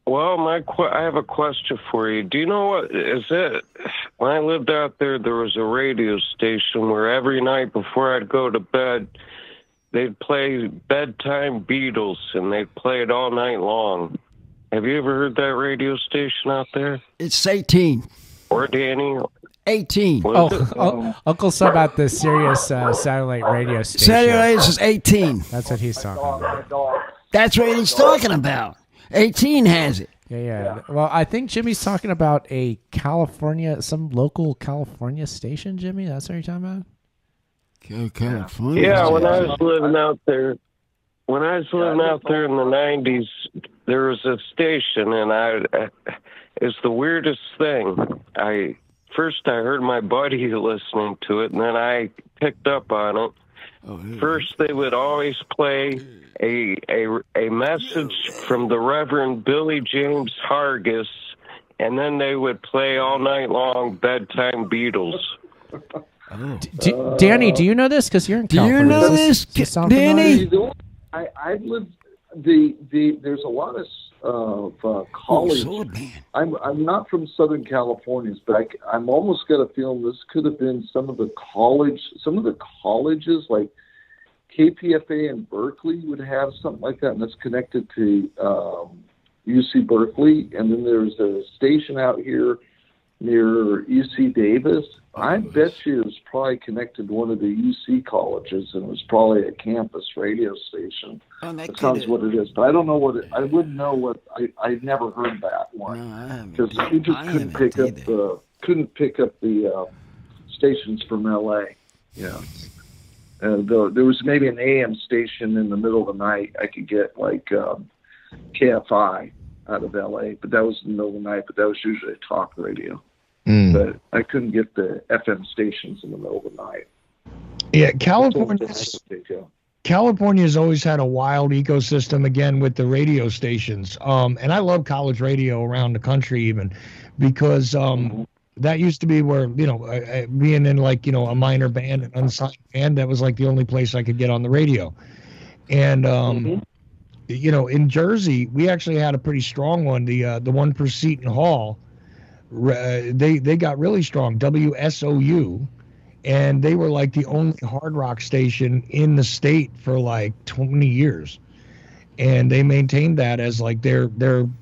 S7: Well, I have a question for you. Do you know what is it? When I lived out there was a radio station where every night before I'd go to bed, they'd play bedtime Beatles, and they'd play it all night long. Have you ever heard that radio station out there?
S5: It's 18.
S7: Or Danny?
S5: 18.
S4: Uncle Sub at the Sirius satellite radio station.
S5: Saturday is 18.
S4: That's what he's talking about.
S5: That's what he's talking about. 18 has it.
S4: Yeah. Well, I think Jimmy's talking about some local California station, Jimmy. That's what you're talking about?
S5: California.
S7: Yeah, when I was living out there in the 90s, there was a station, and it's the weirdest thing. First I heard my buddy listening to it, and then I picked up on it. First, they would always play a message from the Reverend Billy James Hargis, and then they would play all night long bedtime Beatles.
S4: Danny, do you know this? Because you're in
S5: Do you
S4: California.
S5: know
S4: Does
S5: this,
S4: sound
S5: Danny?
S4: familiar?
S8: I've lived there's a lot of college. I'm not from Southern California, but I'm almost got a feeling this could have been some of the colleges like KPFA in Berkeley would have something like that, and that's connected to UC Berkeley, and then there's a station out here near UC Davis. I bet you it was probably connected to one of the UC colleges, and it was probably a campus radio station.
S5: Oh,
S8: that sounds what it is, but I don't know what I wouldn't know what. I never heard that one because we just couldn't pick up the stations from LA. Yeah. There was maybe an AM station in the middle of the night. I could get like KFI out of LA, but that was in the middle of the night. But that was usually a talk radio. But I couldn't get the FM stations in the middle of the night.
S6: Yeah, California's always had a wild ecosystem again with the radio stations. And I love college radio around the country even because that used to be where, being in like, a minor band, an unsigned band, that was like the only place I could get on the radio. And, in Jersey, we actually had a pretty strong one, the one for Seton Hall. They got really strong, WSOU, and they were like the only hard rock station in the state for like 20 years. And they maintained that as like their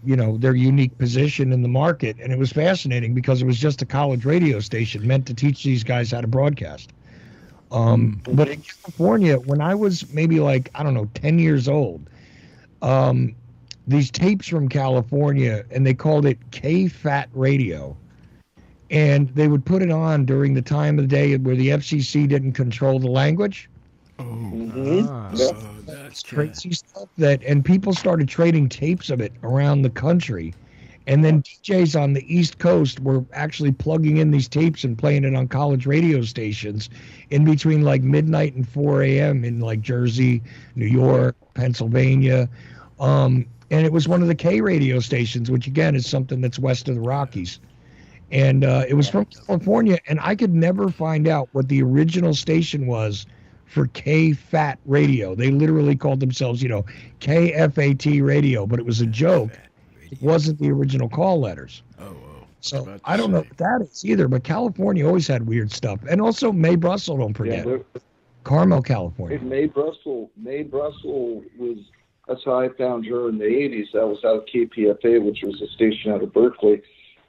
S6: unique position in the market. And it was fascinating because it was just a college radio station meant to teach these guys how to broadcast. But in California, when I was maybe like, 10 years old, these tapes from California, and they called it K-Fat Radio. And they would put it on during the time of the day where the FCC didn't control the language. That's crazy stuff and people started trading tapes of it around the country. And then DJs on the East Coast were actually plugging in these tapes and playing it on college radio stations in between like midnight and 4 a.m. in like Jersey, New York, Pennsylvania. And it was one of the K radio stations, which again is something that's west of the Rockies. And it was from California, and I could never find out what the original station was for K-Fat Radio. They literally called themselves, KFAT Radio, but it was a joke. It wasn't the original call letters. So I don't know what that is either, but California always had weird stuff. And also May Brussels, don't forget. Carmel, California.
S8: May Brussels was... That's how I found her in the 80s. That was out of KPFA, which was a station out of Berkeley.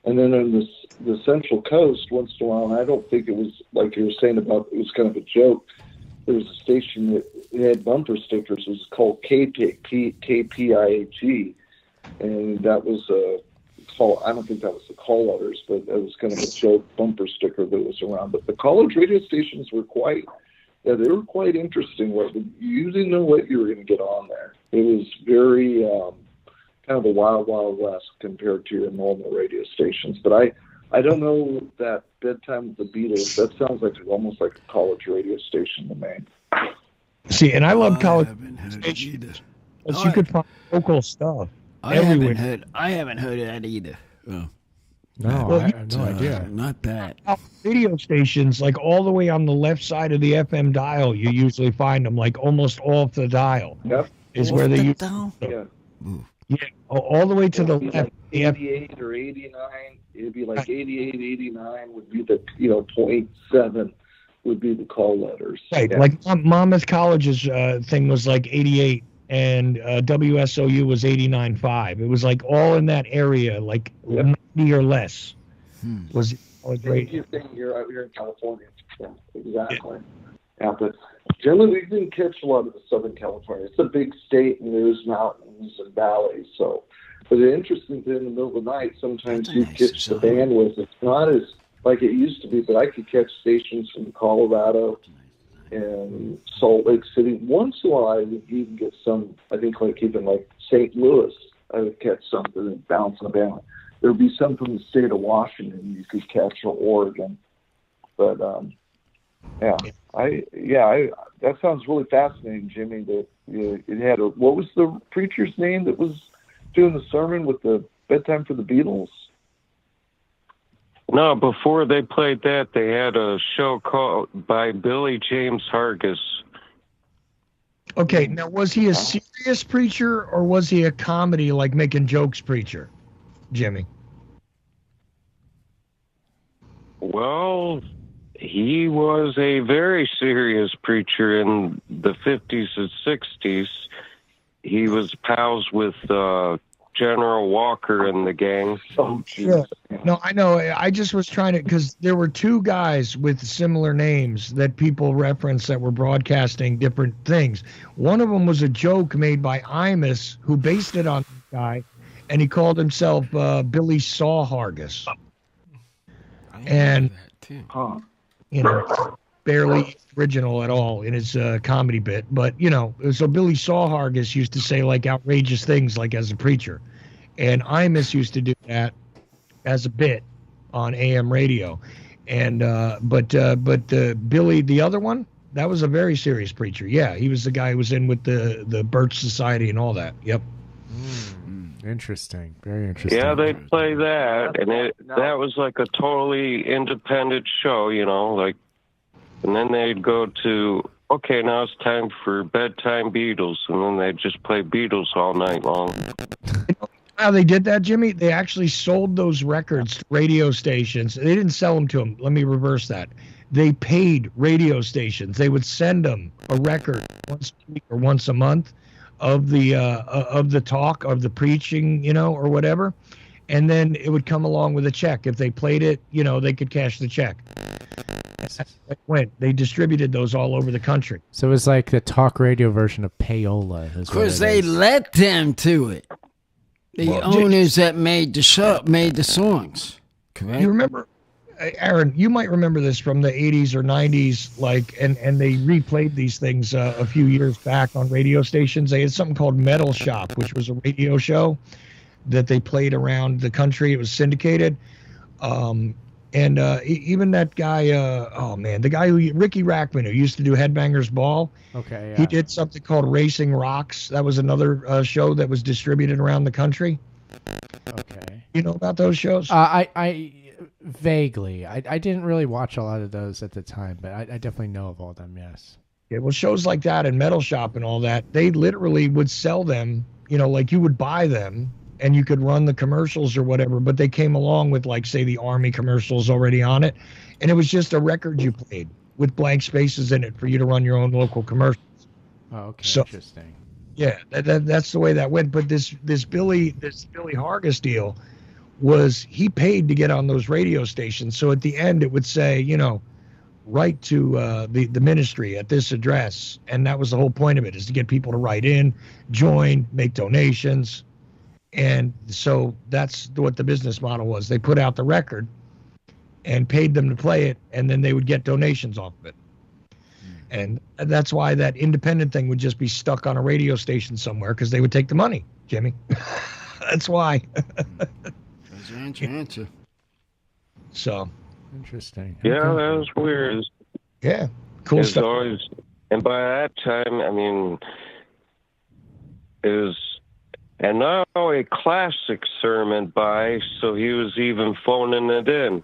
S8: And then on the Central Coast, once in a while, and I don't think it was like you were saying about, it was kind of a joke. There was a station that had bumper stickers. It was called KPIAG. And that was a call. I don't think that was the call letters, but it was kind of a joke bumper sticker that was around. But the college radio stations were quite interesting. You didn't know what you were going to get on there. It was very kind of a wild, wild west compared to your normal radio stations. But I don't know that Bedtime with the Beatles. That sounds like almost like a college radio station to me.
S6: See, and I love college stations because you could find local stuff everywhere.
S5: I haven't heard of that either. Oh.
S4: No, I have no idea.
S5: Not that.
S6: Radio stations, like all the way on the left side of the FM dial, you usually find them like almost off the dial.
S8: Yep.
S6: Is where they use.
S8: Yeah.
S6: Yeah, all the way to the left.
S8: 88 or 89. It'd be like 88, 89 would be the 0.7 would be the call letters.
S6: Right,
S8: yeah.
S6: Like Monmouth College's thing was like 88, and WSOU was 89.5. It was like all in that area, like 90 or less. Was great.
S8: You're saying you're out here in California. Yeah, exactly. Yeah, but generally we didn't catch a lot of the Southern California. It's a big state, and there's mountains and valleys. So, but the interesting thing in the middle of the night, sometimes you catch the bandwidth. It's not as like it used to be, but I could catch stations from Colorado and Salt Lake City. Once in a while, I would even get some. I think like even like St. Louis, I would catch something and bounce on the band. There would be some from the state of Washington you could catch, or Oregon. But that sounds really fascinating, Jimmy. That it had what was the preacher's name that was doing the sermon with the Bedtime for the Beatles?
S7: No, before they played that, they had a show called by Billy James Hargis.
S6: Okay, now was he a serious preacher or was he a comedy, like making jokes preacher, Jimmy?
S7: Well, he was a very serious preacher in the 50s and 60s. He was pals with General Walker and the gang.
S8: Oh,
S6: Yeah.
S8: jeez.
S6: No, I know. I just was trying to, because there were two guys with similar names that people reference that were broadcasting different things. One of them was a joke made by Imus, who based it on this guy, and he called himself Billy Sawhargus. And,
S5: that too.
S8: Huh.
S6: you know, barely original at all in his comedy bit. But, you know, so Billy Sawhargus used to say, like, outrageous things, like, as a preacher. And Imus used to do that as a bit on AM radio. And but Billy, the other one, that was a very serious preacher. Yeah, he was the guy who was in with the Birch Society and all that. Yep.
S4: Interesting. Very interesting.
S7: Yeah, they'd play that, and that was like a totally independent show, you know, like, and then they'd go to, okay, now it's time for bedtime Beatles, and then they'd just play Beatles all night long.
S6: How they did that, Jimmy? They actually sold those records to radio stations. They didn't sell them to them. Let me reverse that. They paid radio stations. They would send them a record once a week or once a month of the talk, of the preaching, you know, or whatever, and then it would come along with a check. If they played it, you know, they could cash the check. They distributed those all over the country.
S4: So it was like the talk radio version of payola.
S5: Because they led them to it. The owners that made the show, made the songs. Correct?
S6: You remember, Aaron, you might remember this from the 80s or 90s, like, and they replayed these things a few years back on radio stations. They had something called Metal Shop, which was a radio show that they played around the country. It was syndicated. Even that guy, the guy Ricky Rackman, who used to do Headbangers Ball.
S4: Okay, yeah.
S6: He did something called Racing Rocks. That was another show that was distributed around the country.
S4: Okay.
S6: You know about those shows?
S4: I vaguely. I didn't really watch a lot of those at the time, but I definitely know of all of them, yes.
S6: Yeah, well, shows like that and Metal Shop and all that, they literally would sell them, you know, like you would buy them and you could run the commercials or whatever, but they came along with, like, say, the Army commercials already on it, and it was just a record you played with blank spaces in it for you to run your own local commercials.
S4: Oh, okay,
S6: So,
S4: interesting.
S6: yeah, that's the way that went. But this Billy Hargis deal was, he paid to get on those radio stations. So at the end it would say, you know, write to the ministry at this address, and that was the whole point of it, is to get people to write in, join, make donations. And so that's what the business model was. They put out the record and paid them to play it, and then they would get donations off of it. And that's why that independent thing would just be stuck on a radio station somewhere, because they would take the money, Jimmy. That's why.
S5: That's your answer.
S6: So.
S4: Interesting.
S7: Yeah,
S4: Okay.
S7: that was weird.
S6: Yeah, cool
S7: It's
S6: stuff.
S7: always, and by that time, I mean, it was, and now a classic sermon by, so he was even phoning it in.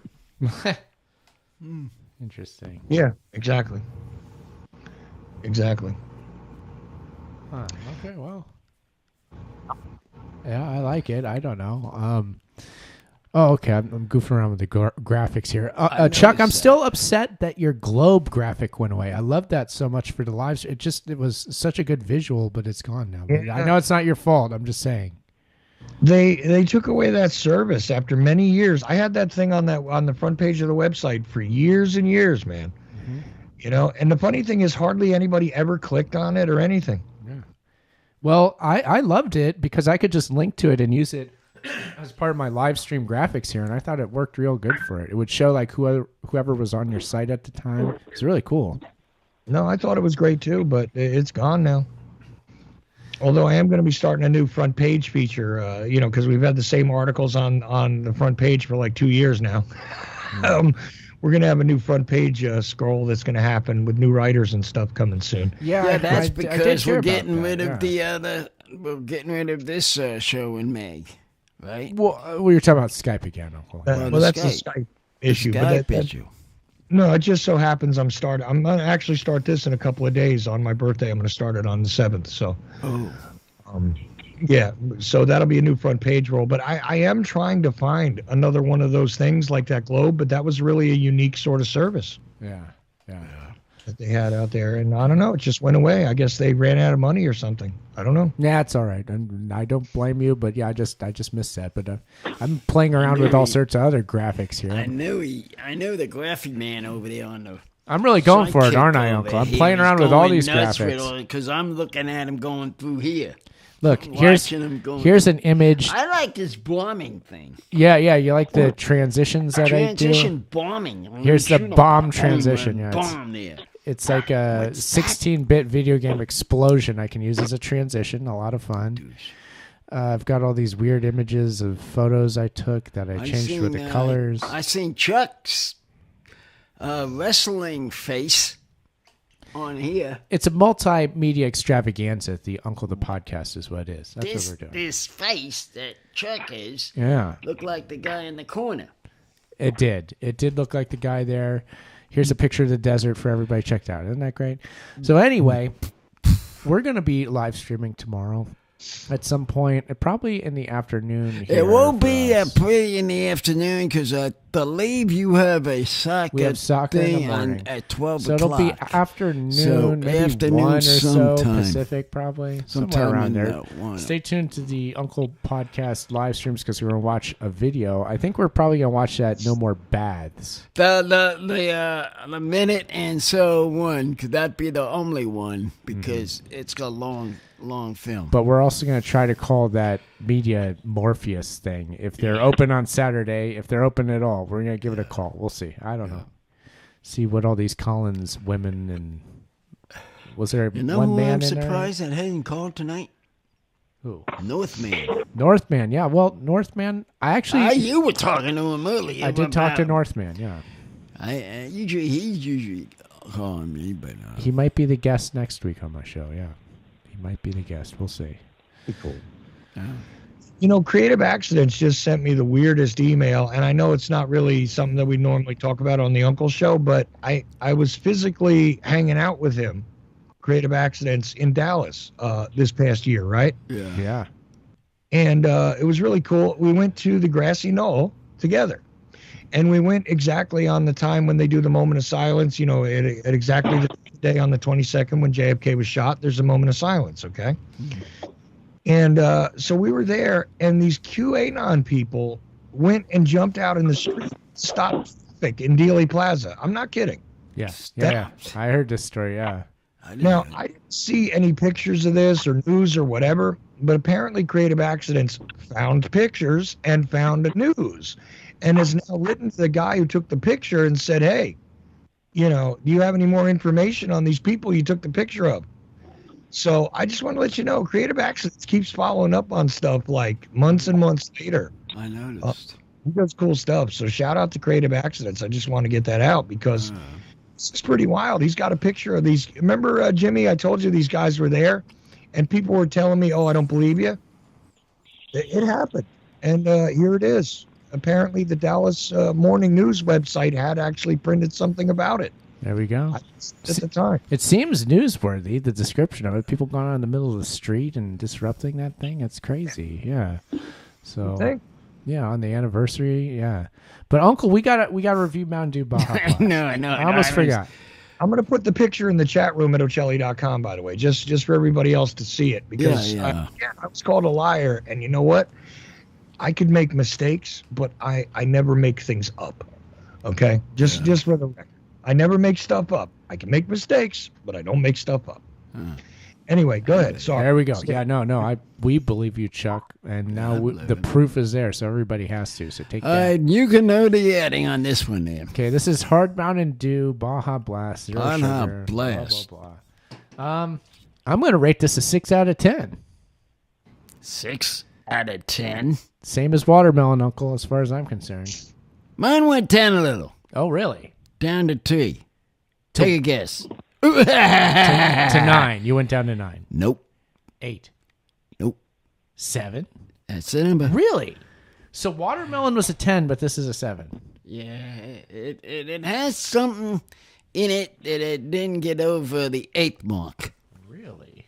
S4: Interesting.
S6: Yeah, exactly. Exactly.
S4: Huh, okay, well. Yeah, I like it. I don't know. Okay. I'm goofing around with the graphics here. Chuck, I'm still upset that your globe graphic went away. I love that so much for the live. It was such a good visual, but it's gone now. But I know it's not your fault. I'm just saying.
S6: They took away that service after many years. I had that thing on the front page of the website for years and years, man. Mm-hmm. You know, and the funny thing is, hardly anybody ever clicked on it or anything.
S4: Yeah. Well, I loved it because I could just link to it and use it as part of my live stream graphics here, and I thought it worked real good for it. It would show like whoever was on your site at the time. It's really cool.
S6: No, I thought it was great too, but it's gone now. Although I am going to be starting a new front page feature, you know, because we've had the same articles on the front page for like 2 years now. We're going to have a new front page scroll that's going to happen with new writers and stuff coming soon.
S5: Yeah, that's because we're getting rid of we're getting rid of this show in May, right?
S4: Well, we were talking about Skype again, Uncle.
S6: Well, that's a Skype issue.
S5: Skype issue.
S6: No, it just so happens I'm going to actually start this in a couple of days on my birthday. I'm going to start it on the 7th. So, yeah, so that'll be a new front page roll. But I am trying to find another one of those things like that globe, but that was really a unique sort of service.
S4: Yeah.
S6: that they had out there, and I don't know, it just went away. I guess they ran out of money or something. I don't know.
S4: Yeah, it's all right. I don't blame you, but yeah, I just missed that. But I'm playing around with all sorts of other graphics here.
S5: I know the graphic man over there on the.
S4: I'm really going for it, aren't I, Uncle? I'm playing around with all these graphics.
S5: Because I'm looking at him going through here.
S4: Look, here's an image.
S5: I like this bombing thing.
S4: Yeah, you like the transitions that I do?
S5: Transition bombing.
S4: Here's the bomb transition. Yeah,
S5: bomb there.
S4: It's like a 16-bit video game explosion I can use as a transition. A lot of fun. I've got all these weird images of photos I took that I changed with the colors.
S5: I seen Chuck's wrestling face on here.
S4: It's a multimedia extravaganza. The Uncle the Podcast is what it is. That's what we're doing.
S5: This face that Chuck is looked like the guy in the corner.
S4: It did. It did look like the guy there. Here's a picture of the desert for everybody checked out. Isn't that great? So anyway, we're going to be live streaming tomorrow at some point, probably in the afternoon.
S5: It won't be pretty in the afternoon because I believe you have a soccer,
S4: thing in the morning
S5: at 12
S4: so
S5: o'clock.
S4: It'll be afternoon, maybe 1 or so Pacific, probably. Somewhere around there. Stay tuned to the Uncle Podcast live streams because we're going to watch a video. I think we're probably going to watch that No More Baths.
S5: The minute and so one, could that be the only one? Because it's a long film.
S4: But we're also going to try to call that Media Morpheus thing. If they're open on Saturday, if they're open at all, we're going to give it a call. We'll see. I don't know. See what all these Collins women and... Was there one man in there?
S5: I'm surprised that hadn't called tonight.
S4: Who?
S5: Northman.
S4: Northman, yeah. Well, Northman, I actually...
S5: you were talking to him earlier.
S4: I did talk to Northman, yeah.
S5: He's usually calling me, but...
S4: He might be the guest next week on my show, yeah. He might be the guest. We'll see.
S6: Be cool. You know, Creative Accidents just sent me the weirdest email, and I know it's not really something that we normally talk about on the Uncle Show, but I was physically hanging out with him, Creative Accidents, in Dallas this past year, right?
S4: Yeah.
S6: And it was really cool. We went to the Grassy Knoll together, and we went exactly on the time when they do the moment of silence, you know, at exactly the day on the 22nd when JFK was shot, there's a moment of silence, okay? And so we were there, and these QAnon people went and jumped out in the street, stopped traffic in Dealey Plaza. I'm not kidding.
S4: Yeah. I heard this story, yeah.
S6: Now, I didn't see any pictures of this or news or whatever, but apparently Creative Accidents found pictures and found the news and has now written to the guy who took the picture and said, hey, you know, do you have any more information on these people you took the picture of? So I just want to let you know, Creative Accidents keeps following up on stuff like months and months later.
S5: I noticed.
S6: He does cool stuff. So shout out to Creative Accidents. I just want to get that out because this is pretty wild. He's got a picture of these. Remember, Jimmy, I told you these guys were there and people were telling me, oh, I don't believe you. It happened. And here it is. Apparently the Dallas Morning News website had actually printed something about it.
S4: There we go.
S6: At the time.
S4: It seems newsworthy, the description of it. People going on in the middle of the street and disrupting that thing. It's crazy. Yeah. So, yeah, on the anniversary. Yeah. But Uncle, we got to review Mountain Dew Baja Blast.
S5: I know.
S4: I almost forgot.
S6: I'm going to put the picture in the chat room at Ocelli.com, by the way, just for everybody else to see it. Because I was called a liar, and you know what? I could make mistakes, but I never make things up. Okay? Just for the record. I never make stuff up. I can make mistakes, but I don't make stuff up. Anyway, go ahead. Sorry.
S4: There we go. Yeah, no. We believe you, Chuck, and now the proof is there, so everybody has to. So take that.
S5: You can know the adding on this one there.
S4: Okay, this is Hard Mountain Dew Baja Blast.
S5: Baja Blast.
S4: Blah, blah, blah. I'm going to rate this a 6 out of 10.
S5: 6 out of 10?
S4: Same as Watermelon, Uncle, as far as I'm concerned.
S5: Mine went 10 a little.
S4: Oh, really?
S5: Down to 3. Take a guess.
S4: to 9. You went down to 9.
S5: Nope.
S4: 8.
S5: Nope.
S4: 7.
S5: That's the number.
S4: Really? So Watermelon was a 10, but this is a 7.
S5: Yeah, it has something in it that it didn't get over the 8 mark.
S4: Really?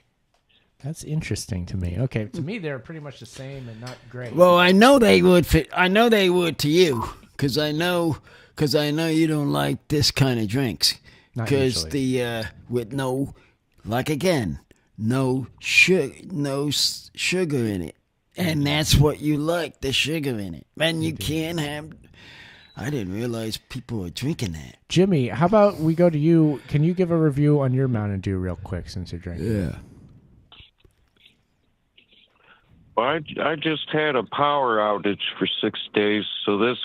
S4: That's interesting to me. Okay, to me they're pretty much the same and not great.
S5: Well, I know they would fit. I know they would to you, because I know you don't like this kind of drinks.
S4: Not
S5: because
S4: usually.
S5: with no, like again, no sugar in it, and that's what you like, the sugar in it. And you can't have. I didn't realize people were drinking that.
S4: Jimmy, how about we go to you? Can you give a review on your Mountain Dew real quick since you're drinking?
S5: Yeah.
S7: Well, I just had a power outage for 6 days, so this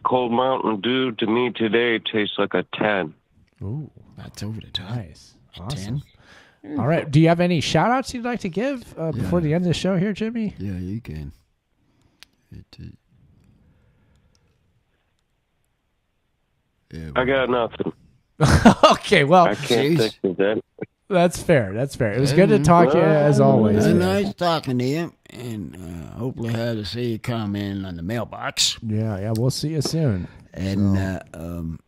S7: cold Mountain Dew to me today tastes like a 10.
S4: Ooh,
S5: That's over the top.
S4: nice. Awesome.
S5: 10?
S4: All right. Do you have any shout outs you'd like to give before the end of the show here, Jimmy?
S5: Yeah, you can. Yeah,
S7: I got nothing.
S4: Okay, well,
S7: I can't think of that.
S4: that's fair. That's fair. It was good to talk to you as always.
S5: It's
S4: man.
S5: nice talking to you, and hopefully have to see you come in on the mailbox.
S4: Yeah, we'll see you soon.
S5: And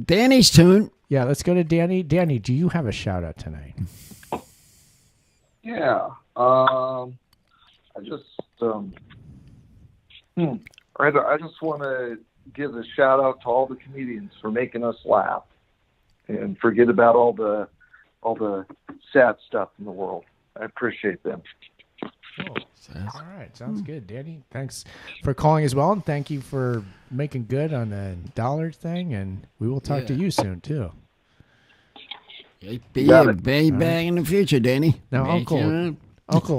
S5: Danny's turn.
S4: Yeah, let's go to Danny. Danny, do you have a shout out tonight?
S8: Yeah. I just I just want to give a shout out to all the comedians for making us laugh and forget about all the sad stuff in the world. I appreciate them.
S4: Cool. All right, sounds good, Danny. Thanks for calling as well, and thank you for making good on the dollar thing. And we will talk to you soon too.
S5: Be back in the future, Danny.
S4: Now, Uncle,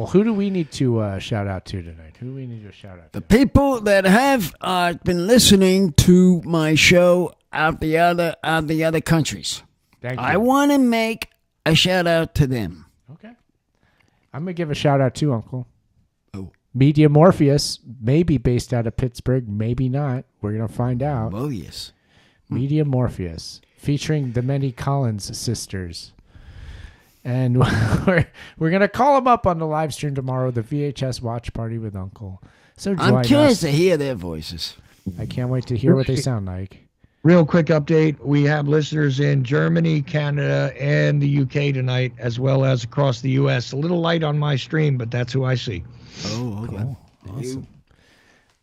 S4: who do we need to shout out to tonight? Who do we need to shout out to?
S5: The people that have been listening to my show out the other countries.
S4: Thank you.
S5: I want to make a shout out to them.
S4: Okay. I'm going to give a shout out to Uncle.
S5: Oh.
S4: Media Morpheus, maybe based out of Pittsburgh, maybe not. We're going to find out.
S5: Oh, yes.
S4: Media Morpheus, featuring the many Collins sisters. And we're going to call them up on the live stream tomorrow, the VHS watch party with Uncle. So join
S5: I'm curious
S4: us.
S5: to hear their voices.
S4: I can't wait to hear what they sound like.
S6: Real quick update. We have listeners in Germany, Canada, and the UK tonight, as well as across the U.S. A little light on my stream, but that's who I see.
S5: Oh, okay.
S4: Cool. Awesome.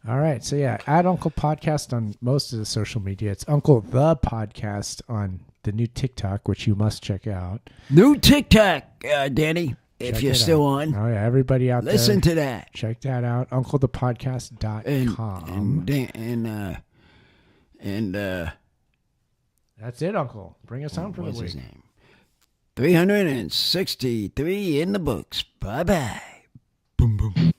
S4: All right. So, yeah, add Uncle Podcast on most of the social media. It's Uncle the Podcast on the new TikTok, which you must check out.
S5: New TikTok, Danny, if
S4: Check
S5: you're
S4: it
S5: still
S4: out.
S5: on.
S4: Oh, yeah. Everybody out
S5: Listen
S4: there.
S5: to that.
S4: Check that out. UncleThePodcast.com.
S5: And
S4: That's it, Uncle. Bring us home for the
S5: what's
S4: week.
S5: his name? 363 in the books. Bye-bye. Boom, boom.